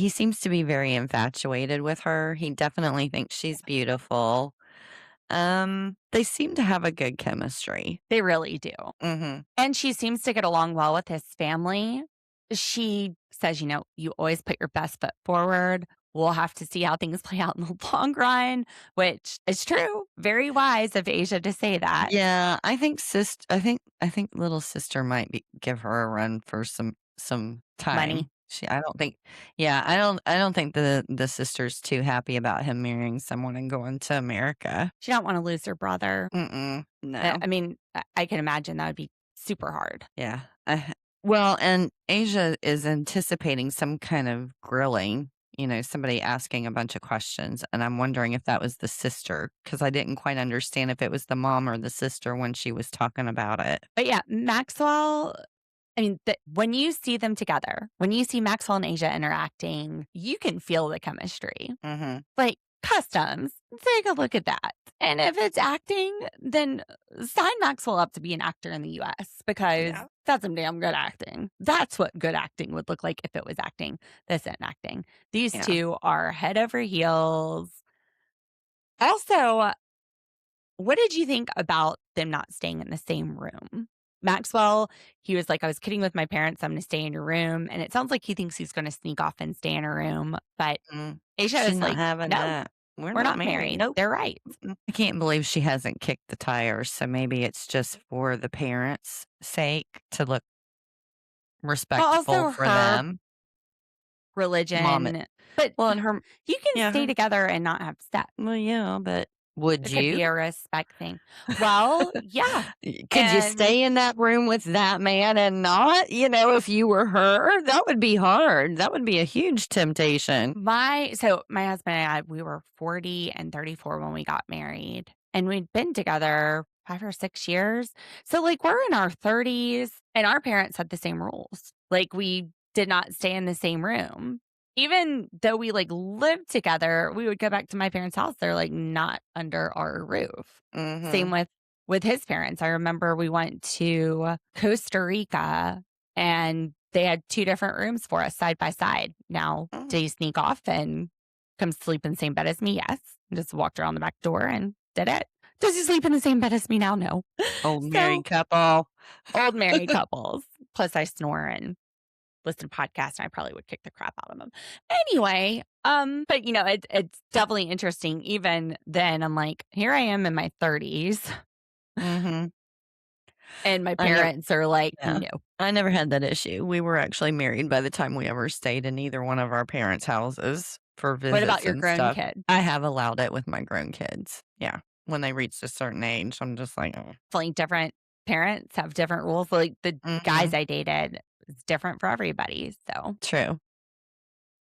seems to be very infatuated with her. He definitely thinks she's beautiful. They seem to have a good chemistry. They really do. And she seems to get along well with his family. She says, you know, you always put your best foot forward. We'll have to see how things play out in the long run, which is true. Very wise of Asia to say that. Yeah, I think little sister might give her a run for some time. Money. I don't think the sister's too happy about him marrying someone and going to America. She don't want to lose her brother. No. I mean, I can imagine that would be super hard. Yeah. Well, and Asia is anticipating some kind of grilling, you know, somebody asking a bunch of questions. And I'm wondering if that was the sister, because I didn't quite understand if it was the mom or the sister when she was talking about it. But yeah, Maxwell I mean, when you see them together, when you see Maxwell and Asia interacting, you can feel the chemistry. Mm-hmm. Like Customs, take a look at that. And if it's acting, then sign Maxwell up to be an actor in the US because that's some damn good acting. That's what good acting would look like if it was acting. This isn't acting. These two are head over heels. Also, what did you think about them not staying in the same room? Maxwell, he was like, I was kidding with my parents. I'm going to stay in your room. And it sounds like he thinks he's going to sneak off and stay in her room. But Asia She's is not like, having no, that. we're not married. Nope. They're right. I can't believe she hasn't kicked the tires. So maybe it's just for the parents' sake to look respectful for them. Religion. But and her, you can stay together and not have sex. Well, yeah, but would It you? could be a respect thing. Well, yeah. Could you stay in that room with that man and not, if you were her? That would be hard. That would be a huge temptation. My husband and I, we were 40 and 34 when we got married. And we'd been together 5 or 6 years. So like we're in our 30s and our parents had the same rules. Like we did not stay in the same room. Even though we like lived together, we would go back to my parents' house. They're like not under our roof. Mm-hmm. Same with his parents. I remember we went to Costa Rica and they had 2 different rooms for us side by side. Now, did he sneak off and come sleep in the same bed as me? Yes. Just walked around the back door and did it. Does he sleep in the same bed as me now? No. Old married couple. Old married couples. Plus I snore and listen to podcasts and I probably would kick the crap out of them. Anyway, but it's definitely interesting. Even then I'm like, here I am in my 30s. Mm-hmm. And my parents are like, no. I never had that issue. We were actually married by the time we ever stayed in either one of our parents' houses for visits. What about your grown stuff. kids? I have allowed it with my grown kids. Yeah. When they reached a certain age, I'm just like, Definitely different parents have different rules. Like the guys I dated, it's different for everybody. So true.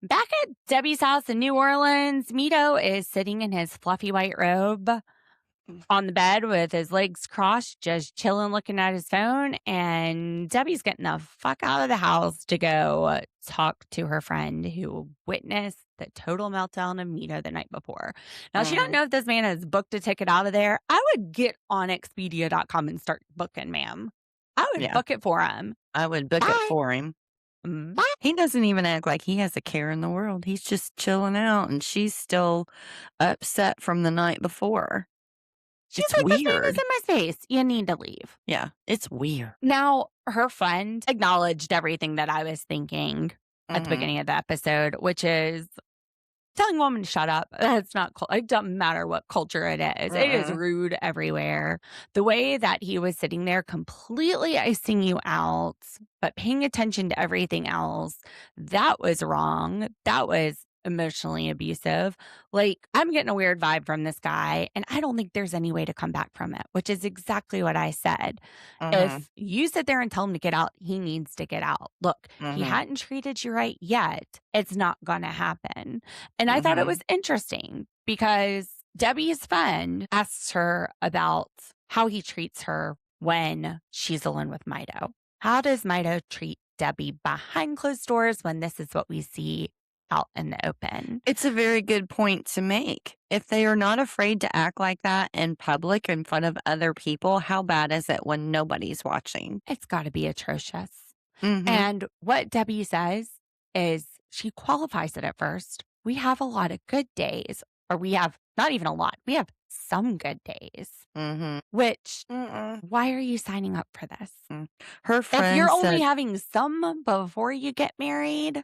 Back at Debbie's house in New Orleans, Mido is sitting in his fluffy white robe on the bed with his legs crossed, just chilling, looking at his phone. And Debbie's getting the fuck out of the house to go talk to her friend who witnessed the total meltdown of Mido the night before. Now, she don't know if this man has booked a ticket out of there. I would get on Expedia.com and start booking, ma'am. I would book it for him. I would book it for him. Bye. He doesn't even act like he has a care in the world. He's just chilling out, and she's still upset from the night before. She's It's like, this man weird. is in my space. You need to leave. Yeah, it's weird. Now, her friend acknowledged everything that I was thinking at the beginning of the episode, which is telling a woman to shut up. That's not cool. It doesn't matter what culture it is. It is rude everywhere. The way that he was sitting there completely icing you out, but paying attention to everything else, that was wrong. That was emotionally abusive. Like, I'm getting a weird vibe from this guy, and I don't think there's any way to come back from it, which is exactly what I said. If you sit there and tell him to get out, he needs to get out. Look, he hadn't treated you right yet. It's not going to happen. And I thought it was interesting because Debbie's friend asks her about how he treats her when she's alone with Mido. How does Mido treat Debbie behind closed doors when this is what we see out in the open? It's a very good point to make. If they are not afraid to act like that in public in front of other people, how bad is it when nobody's watching? It's got to be atrocious. And what Debbie says is she qualifies it at first. We have a lot of good days, or we have not even a lot. We have some good days, which why are you signing up for this? Her friend If you're said, only having some before you get married,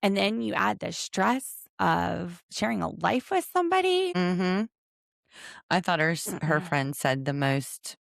and then you add the stress of sharing a life with somebody. I thought her friend said the most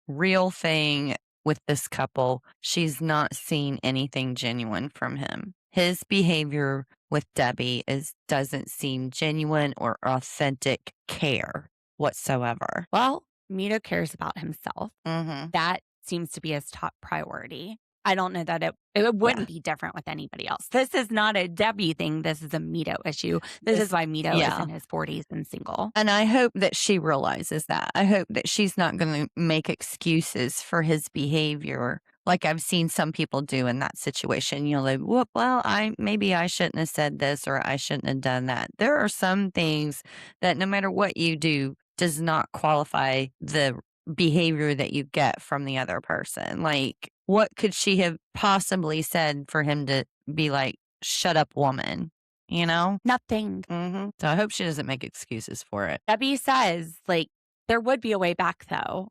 real thing with this couple. She's not seen anything genuine from him. His behavior with Debbie doesn't seem genuine or authentic care whatsoever. Well, Mido cares about himself. That seems to be his top priority. I don't know that it wouldn't be different with anybody else. This is not a Debbie thing. This is a Mido issue. This is why Mido is in his 40s and single. And I hope that she realizes that. I hope that she's not going to make excuses for his behavior like I've seen some people do in that situation. You know, like, whoop, well, maybe I shouldn't have said this or I shouldn't have done that. There are some things that no matter what you do does not qualify the behavior that you get from the other person. Like, what could she have possibly said for him to be like, shut up, woman? You know? Nothing. So I hope she doesn't make excuses for it. Debbie says, like, there would be a way back, though.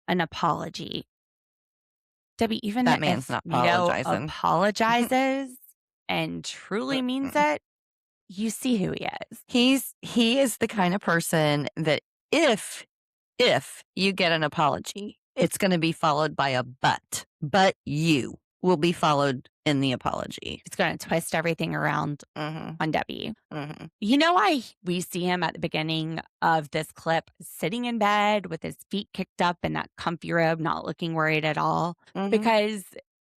An apology. Debbie, even That if man's not Mido apologizing. apologizes and truly means it, you see who he is. He is the kind of person that if you get an apology, it's going to be followed by a but you will be followed in the apology. It's going to twist everything around on Debbie. Mm-hmm. You know why we see him at the beginning of this clip sitting in bed with his feet kicked up in that comfy robe, not looking worried at all? Because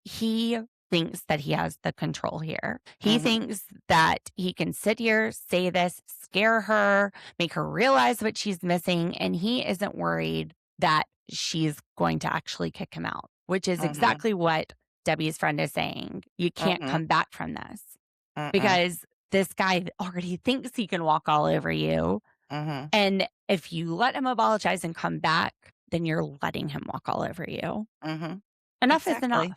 he thinks that he has the control here. He thinks that he can sit here, say this, scare her, make her realize what she's missing, and he isn't worried that she's going to actually kick him out, which is exactly what Debbie's friend is saying. You can't come back from this because this guy already thinks he can walk all over you. And if you let him apologize and come back, then you're letting him walk all over you. Enough is enough.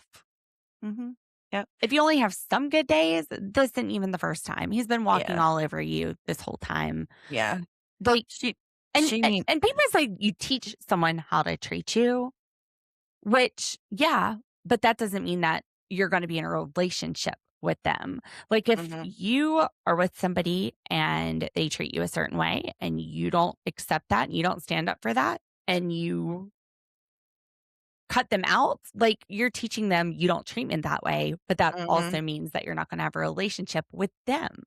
Yep. If you only have some good days, this isn't even the first time. He's been walking all over you this whole time. Yeah. Like, and people say you teach someone how to treat you, which, yeah, but that doesn't mean that you're going to be in a relationship with them. Like if you are with somebody and they treat you a certain way and you don't accept that and you don't stand up for that and you cut them out, like you're teaching them you don't treat me that way, but that also means that you're not going to have a relationship with them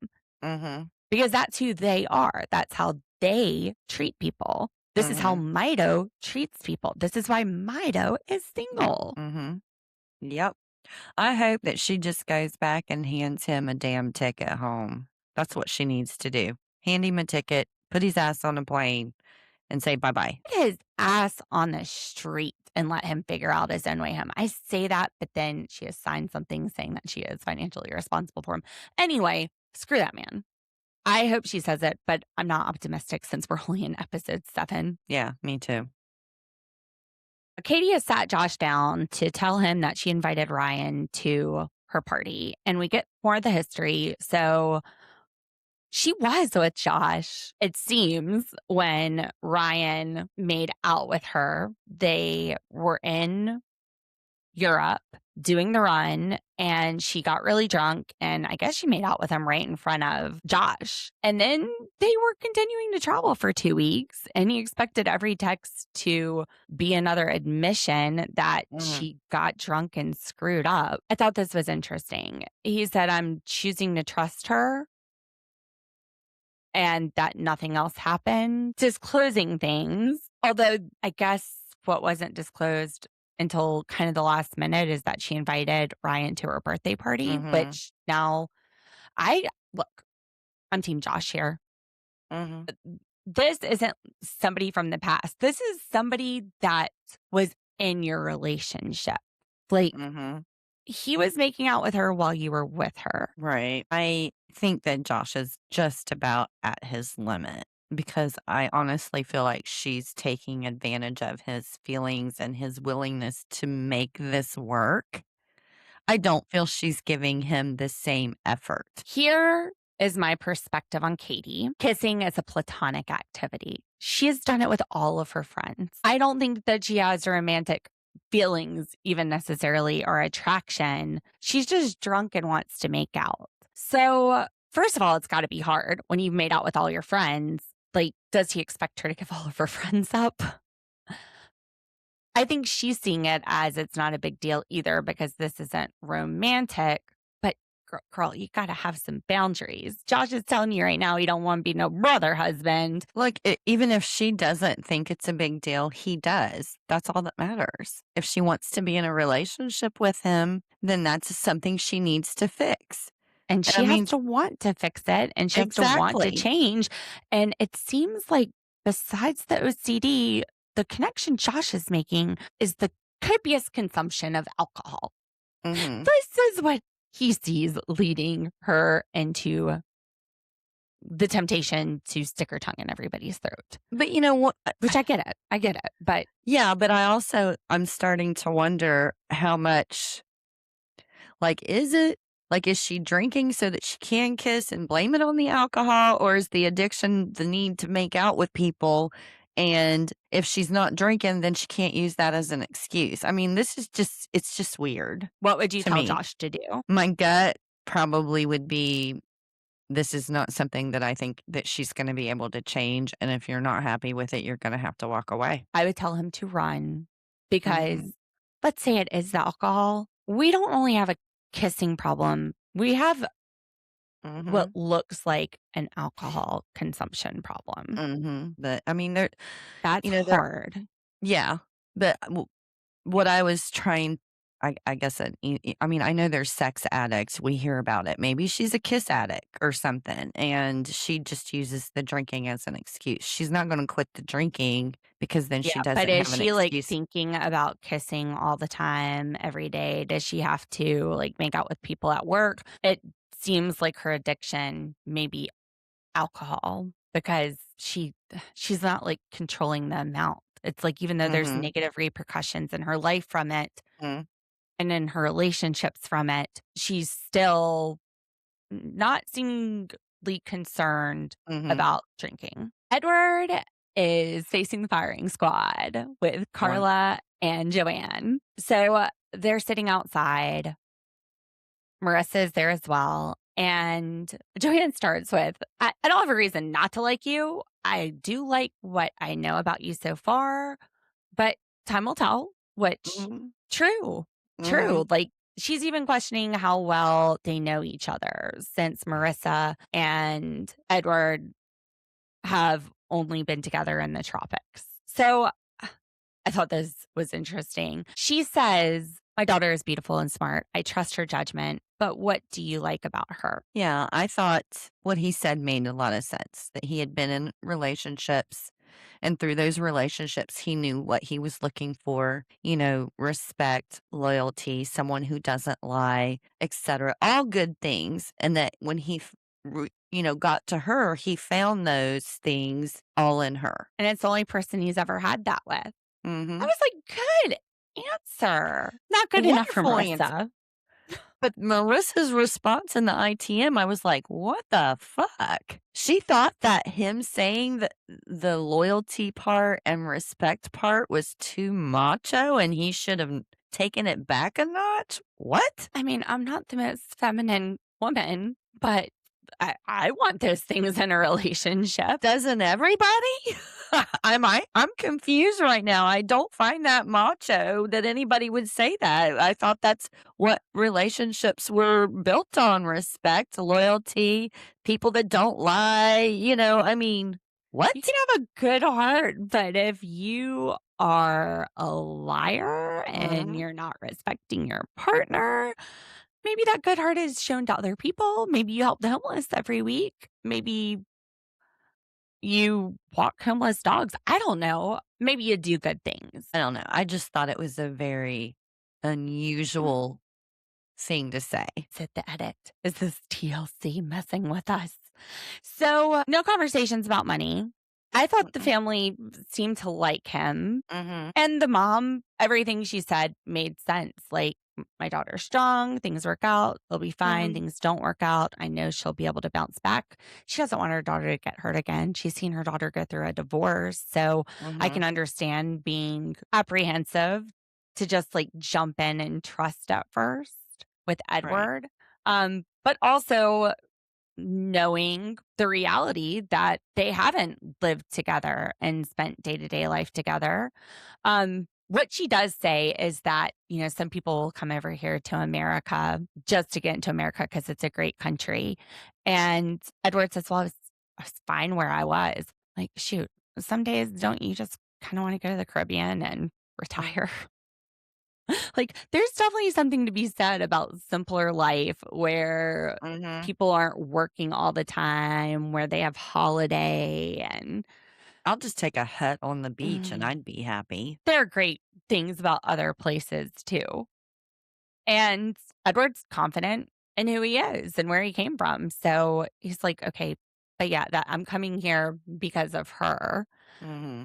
because that's who they are. That's how they treat people. This is how Mido treats people. This is why Mido is single. Yep. I hope that she just goes back and hands him a damn ticket home. That's what she needs to do. Hand him a ticket, put his ass on a plane, and say bye-bye. Put his ass on the street and let him figure out his own way home. I say that, but then she has signed something saying that she is financially responsible for him. Anyway, screw that man. I hope she says it, but I'm not optimistic since we're only in episode 7. Yeah, me too. Catie has sat Josh down to tell him that she invited Ryan to her party, and we get more of the history. So she was with Josh, it seems, when Ryan made out with her. They were in Europe doing the run, and she got really drunk, and I guess she made out with him right in front of Josh. And then they were continuing to travel for 2 weeks, and he expected every text to be another admission that she got drunk and screwed up. I thought this was interesting. He said, I'm choosing to trust her, and that nothing else happened. Disclosing things, although I guess what wasn't disclosed until kind of the last minute is that she invited Ryan to her birthday party, which now I'm Team Josh here. This isn't somebody from the past. This is somebody that was in your relationship. Like he was making out with her while you were with her. Right. I think that Josh is just about at his limit, because I honestly feel like she's taking advantage of his feelings and his willingness to make this work. I don't feel she's giving him the same effort. Here is my perspective on Catie. Kissing is a platonic activity. She has done it with all of her friends. I don't think that she has romantic feelings even necessarily or attraction. She's just drunk and wants to make out. So first of all, it's got to be hard when you've made out with all your friends. Like, does he expect her to give all of her friends up? I think she's seeing it as it's not a big deal either because this isn't romantic. But girl, you got to have some boundaries. Josh is telling you right now he don't want to be no brother husband. Look, even if she doesn't think it's a big deal, he does. That's all that matters. If she wants to be in a relationship with him, then that's something she needs to fix. And she has to want to fix it, and she has to want to change. And it seems like besides the OCD, the connection Josh is making is the copious consumption of alcohol. Mhm. This is what he sees leading her into the temptation to stick her tongue in everybody's throat. But you know what? Which I get it. But Yeah, but I'm starting to wonder how much, is she drinking so that she can kiss and blame it on the alcohol? Or is the addiction the need to make out with people? And if she's not drinking, then she can't use that as an excuse. I mean, it's just weird what would you to tell me. Josh to do? My gut probably would be, this is not something that I think that she's going to be able to change. And if you're not happy with it, you're going to have to walk away. I would tell him to run because Mhm. let's say it is the alcohol. We don't only have a kissing problem. We have what Mhm. looks like an alcohol consumption problem. Mhm. But I mean, That's there, hard. yeah. But what I was trying, I guess, I mean, I know there's sex addicts. We hear about it. Maybe she's a kiss addict or something, and she just uses the drinking as an excuse. She's not going to quit the drinking because then she Yeah, but doesn't is have an she like excuse. thinking about kissing all the time, every day? Does she have to like make out with people at work? It seems like her addiction may be alcohol because she's not like controlling the amount. It's like even though there's Mhm. negative repercussions in her life from it Mhm. and in her relationships from it, she's still not seemingly concerned Mhm. about drinking. Edward is facing the firing squad with One. Carla and Joanne. So they're sitting outside. Marissa is there as well. And Joanne starts with, I don't have a reason not to like you. I do like what I know about you so far, but time will tell, which Mhm. true, Mhm. true. Like she's even questioning how well they know each other since Marissa and Edward have only been together in the tropics. So I thought this was interesting. She says, my daughter is beautiful and smart. I trust her judgment, but what do you like about her? Yeah, I thought what he said made a lot of sense, that he had been in relationships, and through those relationships, he knew what he was looking for, respect, loyalty, someone who doesn't lie, etc. All good things. And that when got to her, he found those things all in her. And it's the only person he's ever had that with. I Mm-hmm. was like, good answer. Not A good enough for wonderful answer. Marissa. But Marissa's response in the ITM, I was like, what the fuck? She thought that him saying that the loyalty part and respect part was too macho and he should have taken it back a notch. What? I mean, I'm not the most feminine woman, but I want those things in a relationship. Doesn't everybody? I'm confused right now. I don't find that macho that anybody would say that. I thought that's what relationships were built on: respect, loyalty, people that don't lie. I mean, what? You can have a good heart, but if you are a liar and Mhm. you're not respecting your partner, maybe that good heart is shown to other people. Maybe you help the homeless every week. Maybe you walk homeless dogs. I don't know. Maybe you do good things. I don't know. I just thought it was a very unusual thing to say. Is it the edit? Is this TLC messing with us? So, no conversations about money. I thought the family seemed to like him. Mm-hmm. And the mom, everything she said made sense. Like, my daughter's strong, things work out, they'll be fine, Mm-hmm. things don't work out. I know she'll be able to bounce back. She doesn't want her daughter to get hurt again. She's seen her daughter go through a divorce. So I Mm-hmm. can understand being apprehensive to just like jump in and trust at first with Right. Edward. But also knowing the reality that they haven't lived together and spent day-to-day life together. What she does say is that, some people will come over here to America just to get into America because it's a great country. And Edward says, well, I was fine where I was. Like, shoot, some days don't you just kind of want to go to the Caribbean and retire? Like, there's definitely something to be said about simpler life where Mm-hmm. people aren't working all the time, where they have holiday and I'll just take a hut on the beach and I'd be happy. they're great things about other places too. And Edward's confident in who he is and where he came from. So he's like, okay, but yeah, that I'm coming here because of her. Mm-hmm.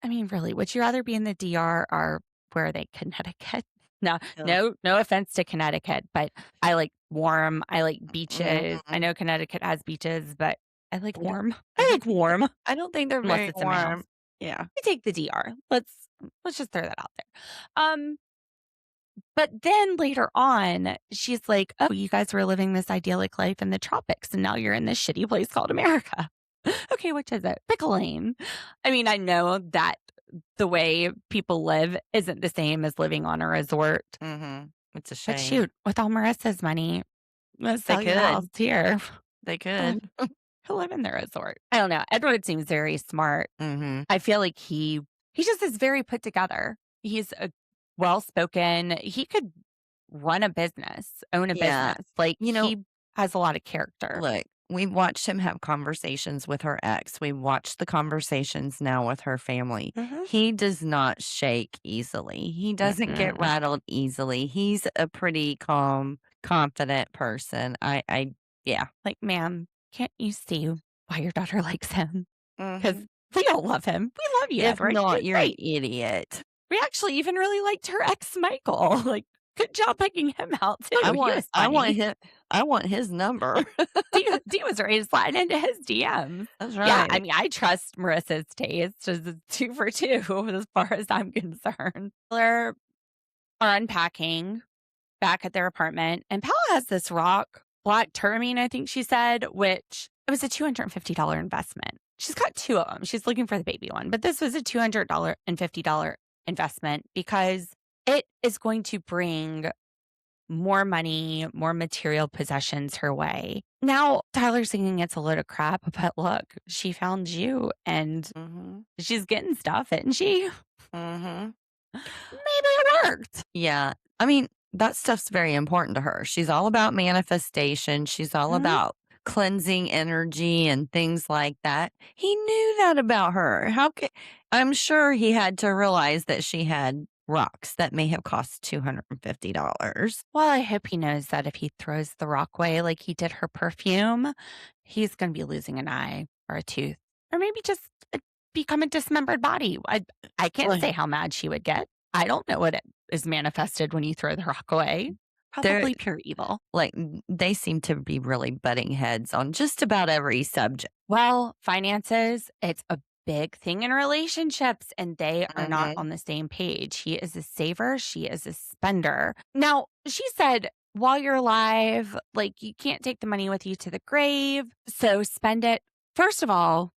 I mean, really, would you rather be in the DR or where are they? Connecticut? No, Yeah. no offense to Connecticut, but I like warm. I like beaches. I Mhm. know Connecticut has beaches, but I like I don't warm. I like warm I don't think they're unless very it's in my house. warm. Yeah. I take the DR. Let's just throw that out there. But then later on, she's like, "Oh, you guys were living this idyllic life in the tropics, and now you're in this shitty place called America." Okay, which is it? Pick a lane. I mean, I know that the way people live isn't the same as living on a resort, Mm-hmm. It's a but shame. shoot, with all Marissa's money, let's They sell your house could. here. They Go live, could. go live in the resort. I don't know. Edward seems very smart. Mm-hmm. I feel like he just is very put together. He's a well spoken. He could run a business, own a Yeah. business. Like You know, he has a lot of character. look, we watched him have conversations with her ex. We watched the conversations now with her family. Mhm. He does not shake easily. He doesn't get Mm-mm. rattled easily. He's a pretty calm, confident person. Yeah. Like, ma'am, can't you see why your daughter likes him? Because Mhm. we all love him. We love you, If Edward. not, You're you're an great. idiot. We actually even really liked her ex, Michael. Like, good job picking him out too. I He want was I want funny. him I want his number. D was ready to slide into his DMs. That's Yeah, I right. mean, I trust Marissa's taste as a 2 for 2 as far as I'm concerned. They're are unpacking back at their apartment, and Paula has this rock, black tourmaline, I think she said, which it was a $250 investment. She's got 2 of them. She's looking for the baby one, but this was a $250 investment because it is going to bring more money, more material possessions her way. Now, Tyler's thinking it's a load of crap, but look, she found you and Mhm. she's getting stuff, isn't she? Mhm. Maybe it worked. Yeah. I mean, that stuff's very important to her. She's all about manifestation. She's all Mhm. about cleansing energy and things like that. He knew that about her. I'm sure he had to realize that she had rocks that may have cost $250. Well, I hope he knows that if he throws the rock away like he did her perfume, he's going to be losing an eye or a tooth, or maybe just become a dismembered body. I can't Like, say how mad she would get. I don't know what it is manifested when you throw the rock away. they're Probably pure evil. like they seem to be really butting heads on just about every subject. Well, finances, it's a big thing in relationships, and they are not Mhm. on the same page. He is a saver, she is a spender. Now, she said, while you're alive, like you can't take the money with you to the grave, so spend it. First of all,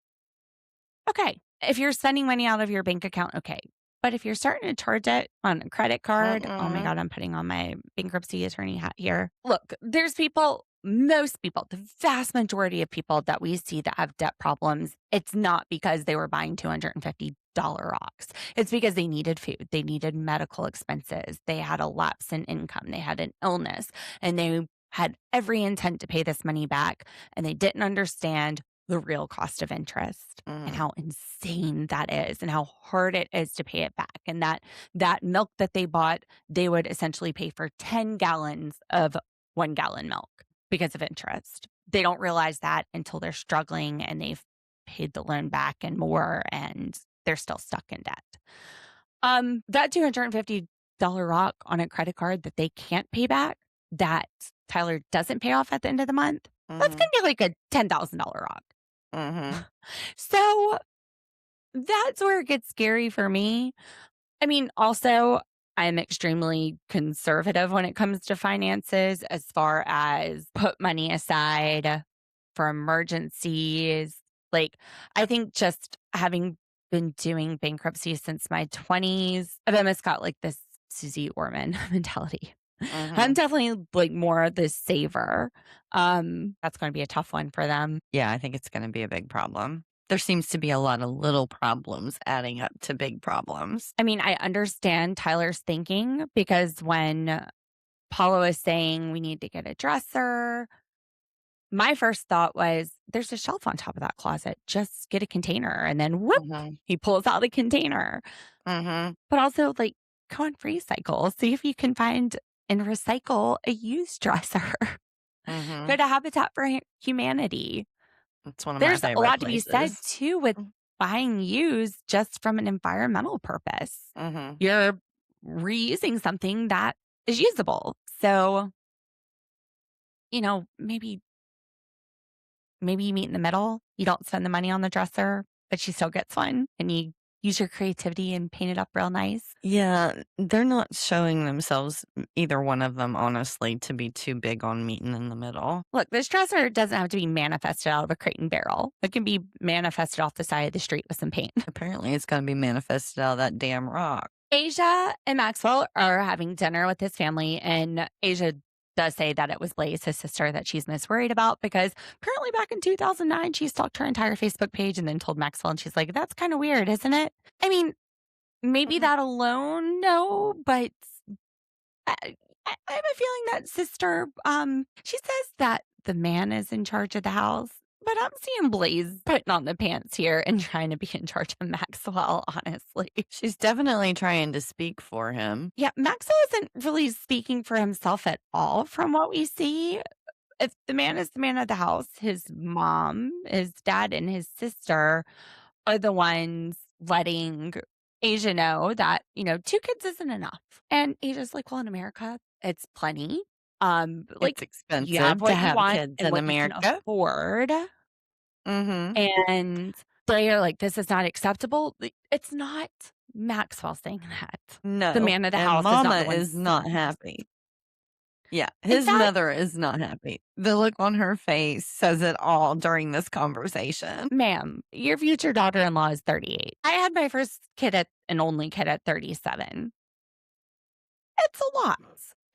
okay, if you're spending money out of your bank account, okay. But if you're starting to charge it on a credit card, oh my Mhm. God, I'm putting on my bankruptcy attorney hat here. Look, there's people, most people, the vast majority of people that we see that have debt problems, it's not because they were buying $250 rocks. It's because they needed food, they needed medical expenses, they had a lapse in income, they had an illness, and they had every intent to pay this money back, and they didn't understand the real cost of interest and Mhm. how insane that is and how hard it is to pay it back. And that milk that they bought, they would essentially pay for 10 gallons of 1 gallon milk because of interest. They don't realize that until they're struggling and they've paid the loan back and more and they're still stuck in debt. That $250 rock on a credit card that they can't pay back, that Tyler doesn't pay off at the end of the month, that's Mhm. gonna be like a $10,000 rock. Mhm. So that's where it gets scary for me. I mean, also, I'm extremely conservative when it comes to finances as far as put money aside for emergencies. Like, I think just having been doing bankruptcy since my 20s, I've almost got like this Susie Orman mentality. I'm Mhm. definitely like more the saver. That's going to be a tough one for them. Yeah, I think it's going to be a big problem. There seems to be a lot of little problems adding up to big problems. I mean, I understand Tyler's thinking because when Paula was saying we need to get a dresser, my first thought was there's a shelf on top of that closet. Just get a container. And then whoop, Mhm. he pulls out a container. Mhm. But also, like, go on Recycle. See if you can find and recycle a used dresser. Go to Habitat for Humanity. It's one of my There's a favorite lot to be said, places. too, with buying used just from an environmental purpose. Mm-hmm. You're reusing something that is usable. So, maybe you meet in the middle. You don't spend the money on the dresser, but she still gets one, and you use your creativity and paint it up real nice. Yeah, they're not showing themselves, either one of them, honestly, to be too big on meeting in the middle. Look, this dresser doesn't have to be manifested out of a crate and barrel. It can be manifested off the side of the street with some paint. Apparently, it's going to be manifested out of that damn rock. Ashia and Maxwell are having dinner with his family, and Ashia does say that it was Blaze, his sister, that she's most worried about because apparently back in 2009, she stalked her entire Facebook page and then told Maxwell, and she's like, that's kind of weird, isn't it? I mean, maybe that alone, no, but I have a feeling that sister, she says that the man is in charge of the house, but I'm seeing Blaze putting on the pants here and trying to be in charge of Maxwell, honestly. She's definitely trying to speak for him. Yeah, Maxwell isn't really speaking for himself at all from what we see. If the man is the man of the house, his mom, his dad, and his sister are the ones letting Asia know that, 2 kids isn't enough. And Asia's like, well, in America, it's plenty. It's expensive you have what to you have want kids and in what you America. can afford. And they're like, this is not acceptable. It's not Maxwell saying that. No, The man of the and house Mama is is not not happy. Yeah, his fact- mother is not happy. The look on her face says it all during this conversation. Ma'am, your future daughter-in-law is 38. I had my first kid and only kid at 37. It's a lot.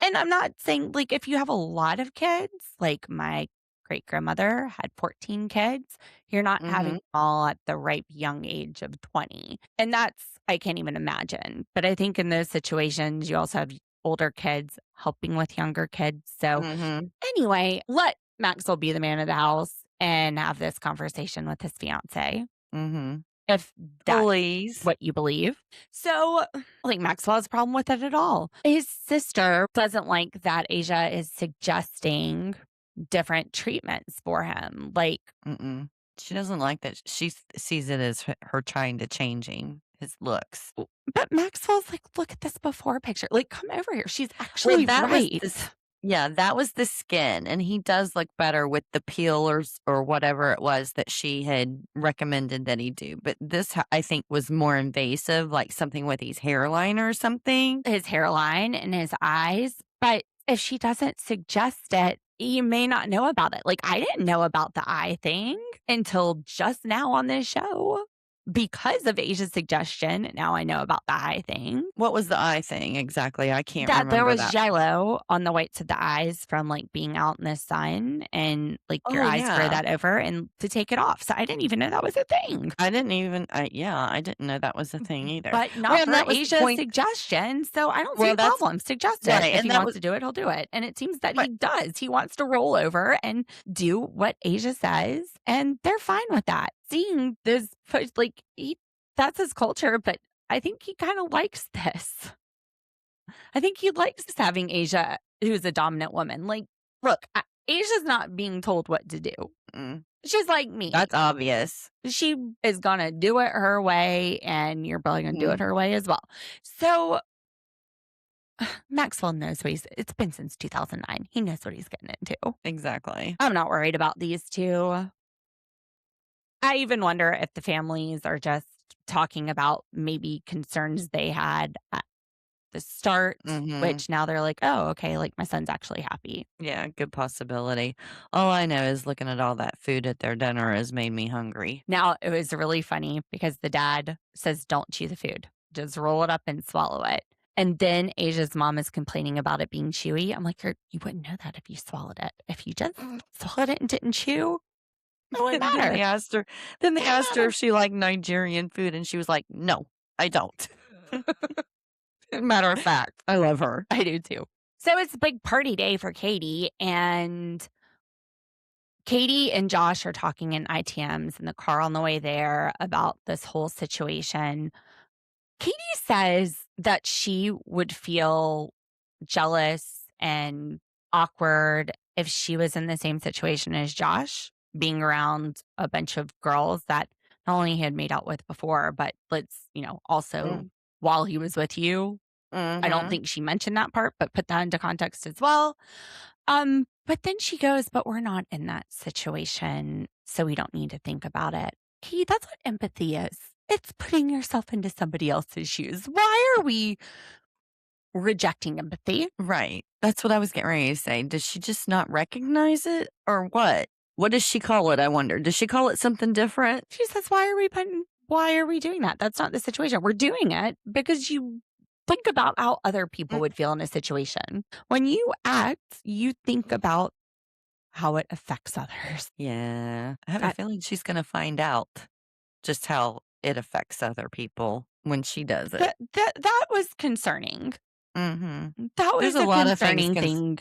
And I'm not saying, like, if you have a lot of kids, like my great-grandmother had 14 kids, you're not having them all at the ripe young age of 20. And I can't even imagine. But I think in those situations, you also have older kids helping with younger kids. So anyway, let Maxwell be the man of the house and have this conversation with his fiance. If that's what you believe. So I think Maxwell has a problem with it at all. His sister doesn't like that Asia is suggesting different treatments for him. Like, she doesn't like that. She sees it as her trying to changing his looks. But Maxwell's like, look at this before picture. Like, come over here. She's actually right. That was the skin, and he does look better with the peelers or whatever it was that she had recommended that he do. But this, I think, was more invasive, like something with his hairline or something. His hairline and his eyes. But if she doesn't suggest it, you may not know about it. Like, I didn't know about the eye thing until just now on this show. Because of Asia's suggestion, now I know about the eye thing. What was the eye thing exactly? I can't remember. There was jello on the whites of the eyes from like being out in the sun, and like your eyes grow that over and to take it off. So I didn't even know that was a thing. I didn't know that was a thing either. But not for Asia's suggestion. So I don't see a problem. Suggest it. If he wants to do it, he'll do it. And it seems that he does. He wants to roll over and do what Asia says, and they're fine with that. Seeing this, like, that's his culture, but I think he kind of likes this. I think he likes having Asia, who's a dominant woman. Like, look, Asia's not being told what to do. She's like me. That's obvious. She is going to do it her way, and you're probably going to do it her way as well. So Maxwell knows it's been since 2009. He knows what he's getting into. Exactly. I'm not worried about these two. I even wonder if the families are just talking about maybe concerns they had at the start, which now they're like, oh, okay, like my son's actually happy. Yeah, good possibility. All I know is looking at all that food at their dinner has made me hungry. Now, it was really funny because the dad says, don't chew the food. Just roll it up and swallow it. And then Asia's mom is complaining about it being chewy. I'm like, you wouldn't know that if you swallowed it. If you just swallowed it and didn't chew, it wouldn't matter. Then they asked her if she liked Nigerian food, and she was like, no, I don't. Matter of fact, I love her. I do too. So it's a big party day for Catie, and Catie and Josh are talking in ITMs in the car on the way there about this whole situation. Catie says that she would feel jealous and awkward if she was in the same situation as Josh, being around a bunch of girls that not only he had made out with before, but also while he was with you. I don't think she mentioned that part, but put that into context as well. But then she goes, but we're not in that situation, so we don't need to think about it. Katie, that's what empathy is. It's putting yourself into somebody else's shoes. Why are we rejecting empathy? Right. That's what I was getting ready to say. Does she just not recognize it or what? What does she call it, I wonder? Does she call it something different? She says, why are we doing that? That's not the situation. We're doing it because you think about how other people would feel in a situation. When you act, you think about how it affects others. Yeah. I have a feeling she's going to find out just how it affects other people when she does it. That was concerning. Mm-hmm. That was There's a a lot of concerning things thing.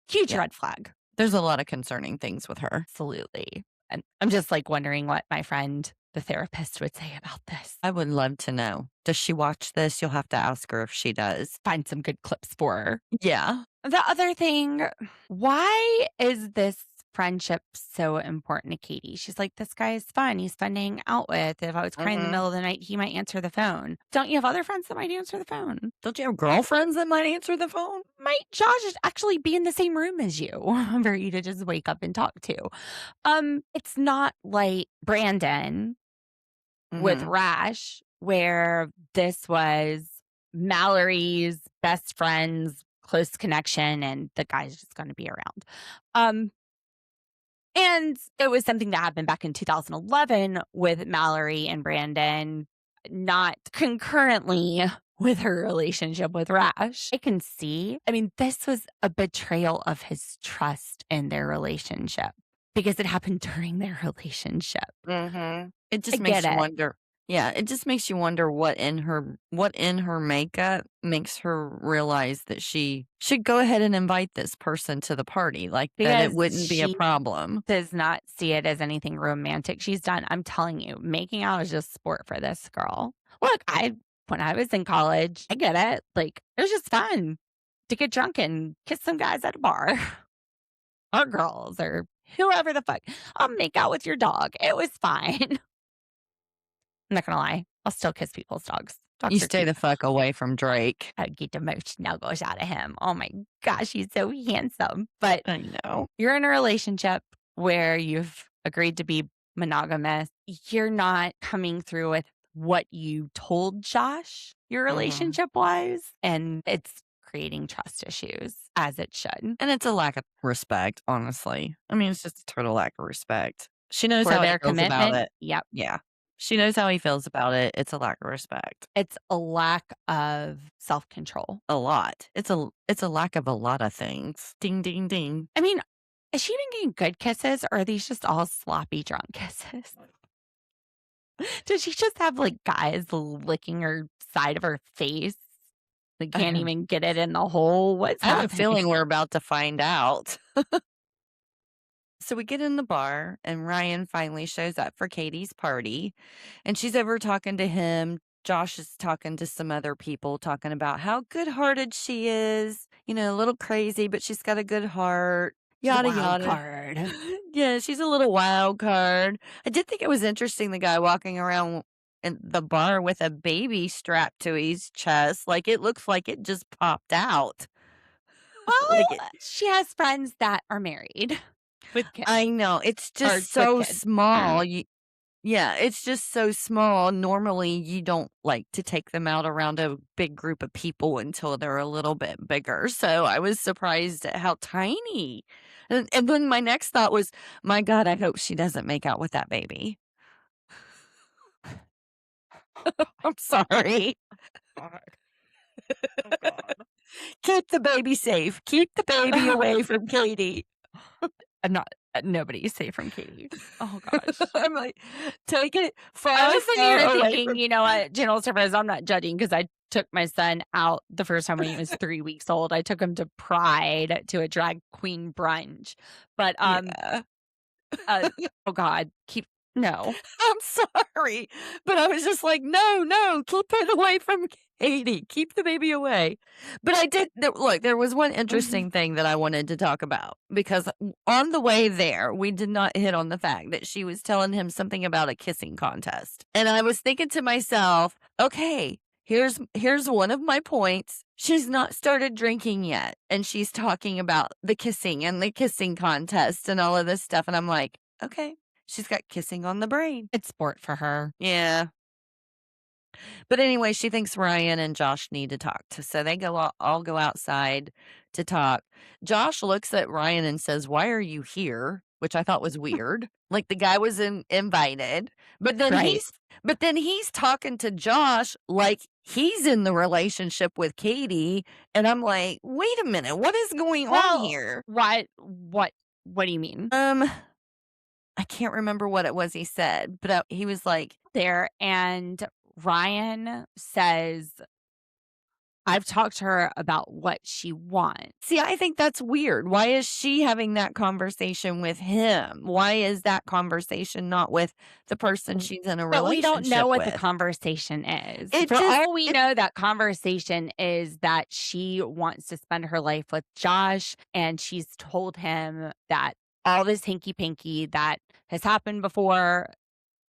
Huge red flag. There's a lot of concerning things with her. Absolutely. And I'm just wondering what my friend, the therapist, would say about this. I would love to know. Does she watch this? You'll have to ask her if she does. Find some good clips for her. Yeah. The other thing, why is this friendship so important to Katie? She's like, this guy is fun. He's fun to hang out with. If I was crying in the middle of the night, he might answer the phone. Don't you have other friends that might answer the phone? Don't you have girlfriends that might answer the phone? Might Josh actually be in the same room as you for you to just wake up and talk to? It's not like Brandon with Rash, where this was Mallory's best friend's close connection and the guy's just going to be around. And it was something that happened back in 2011 with Mallory and Brandon, not concurrently with her relationship with Rash. I can see, this was a betrayal of his trust in their relationship because it happened during their relationship. It just makes you wonder. Yeah, it just makes you wonder what in her makeup makes her realize that she should go ahead and invite this person to the party, that it wouldn't be a problem. Does not see it as anything romantic she's done. I'm telling you, making out is just sport for this girl. Look, when I was in college, I get it. It was just fun to get drunk and kiss some guys at a bar or girls or whoever the fuck. I'll make out with your dog. It was fine. I'm not gonna lie. I'll still kiss people's dogs. You stay the fuck away from Drake. I'd get the most snuggles out of him. Oh my gosh, he's so handsome. But I know. You're in a relationship where you've agreed to be monogamous. You're not coming through with what you told Josh your relationship was. And it's creating trust issues, as it should. And it's a lack of respect, honestly. It's just a total lack of respect. She knows For how their he feels about commitment. it. Yep. Yeah. She knows how he feels about it. It's a lack of respect. It's a lack of self-control. A lot. It's a lack of a lot of things. Ding, ding, ding. Is she even getting good kisses, or are these just all sloppy drunk kisses? Does she just have guys licking her side of her face? They can't even get it in the hole. What's happening? I have a feeling we're about to find out. So we get in the bar and Ryan finally shows up for Katie's party and she's over talking to him. Josh is talking to some other people, talking about how good-hearted she is. A little crazy, but she's got a good heart. Yada, wild yada. card. Yeah, she's a little wild card. I did think it was interesting, the guy walking around in the bar with a baby strapped to his chest. It looks like it just popped out. Well, she has friends that are married with kids. I know. It's just so small. Yeah, it's just so small. Normally, you don't like to take them out around a big group of people until they're a little bit bigger. So I was surprised at how tiny. And then my next thought was, my God, I hope she doesn't make out with that baby. I'm sorry. Oh, God. Keep the baby safe. Keep the baby away from Katie. Nobody's safe from Katie. Oh, gosh. I'm like, take it far. I was sitting here thinking, you know what, general service, I'm not judging because I took my son out the first time when he was 3 weeks old. I took him to Pride to a drag queen brunch. But, Yeah. oh, God, no. I'm sorry. But I was just like, no, keep it away from Katie, keep the baby away. But I did look, there was one interesting thing that I wanted to talk about because on the way there, we did not hit on the fact that she was telling him something about a kissing contest. And I was thinking to myself, okay, here's one of my points. She's not started drinking yet, and she's talking about the kissing and the kissing contest and all of this stuff. And I'm like, okay, she's got kissing on the brain. It's sport for her. Yeah. But anyway, she thinks Ryan and Josh need to talk. So they all go outside to talk. Josh looks at Ryan and says, "Why are you here?" Which I thought was weird. Like the guy was invited, but then Right. he's talking to Josh like he's in the relationship with Katie, and I'm like, wait a minute, what is going on here? What do you mean? I can't remember what it was he said, but he was like, There, and Ryan says, I've talked to her about what she wants. see, I think that's weird. Why is she having that conversation with him? Why is that conversation not with the person she's in a But we relationship don't know what with? the conversation is. It For just- all we know, that conversation is that she wants to spend her life with Josh, and she's told him that all this hinky-pinky that has happened before,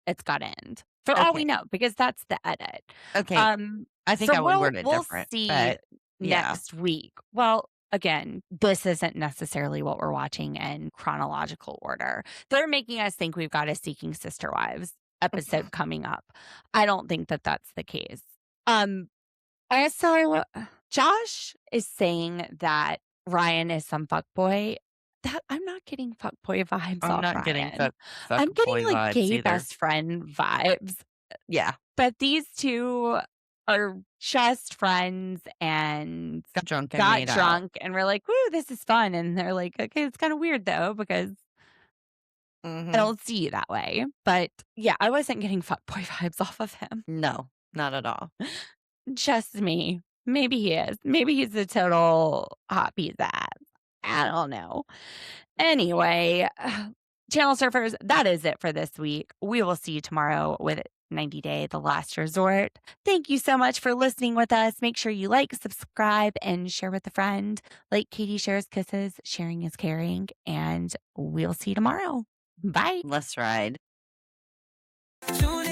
it's got to end. For all we Okay. know, because that's the edit. Okay, I think So I would word it we'll different. see but yeah. next week. Well, again, this isn't necessarily what we're watching in chronological order. They're making us think we've got a Seeking Sister Wives episode coming up. I don't think that that's the case. So Josh is saying that Ryan is some fuckboy. That I'm not getting fuckboy vibes I'm off not getting Ryan. fuck I'm getting boy like vibes gay either. best friend vibes. Yeah, But these two are just friends and got drunk and got made out. drunk, and we're like, woo, this is fun. And they're like, okay, it's kind of weird though, because Mhm. I don't see you that way. But yeah, I wasn't getting fuckboy vibes off of him. No, not at all. Just me. Maybe he is. Maybe he's a total hot piece of ass. I don't know. Anyway, Channel Surfers, that is it for this week. We will see you tomorrow with 90 Day, The Last Resort. Thank you so much for listening with us. Make sure you like, subscribe, and share with a friend. Like Katie shares kisses, sharing is caring. And we'll see you tomorrow. Bye. Let's ride. Tune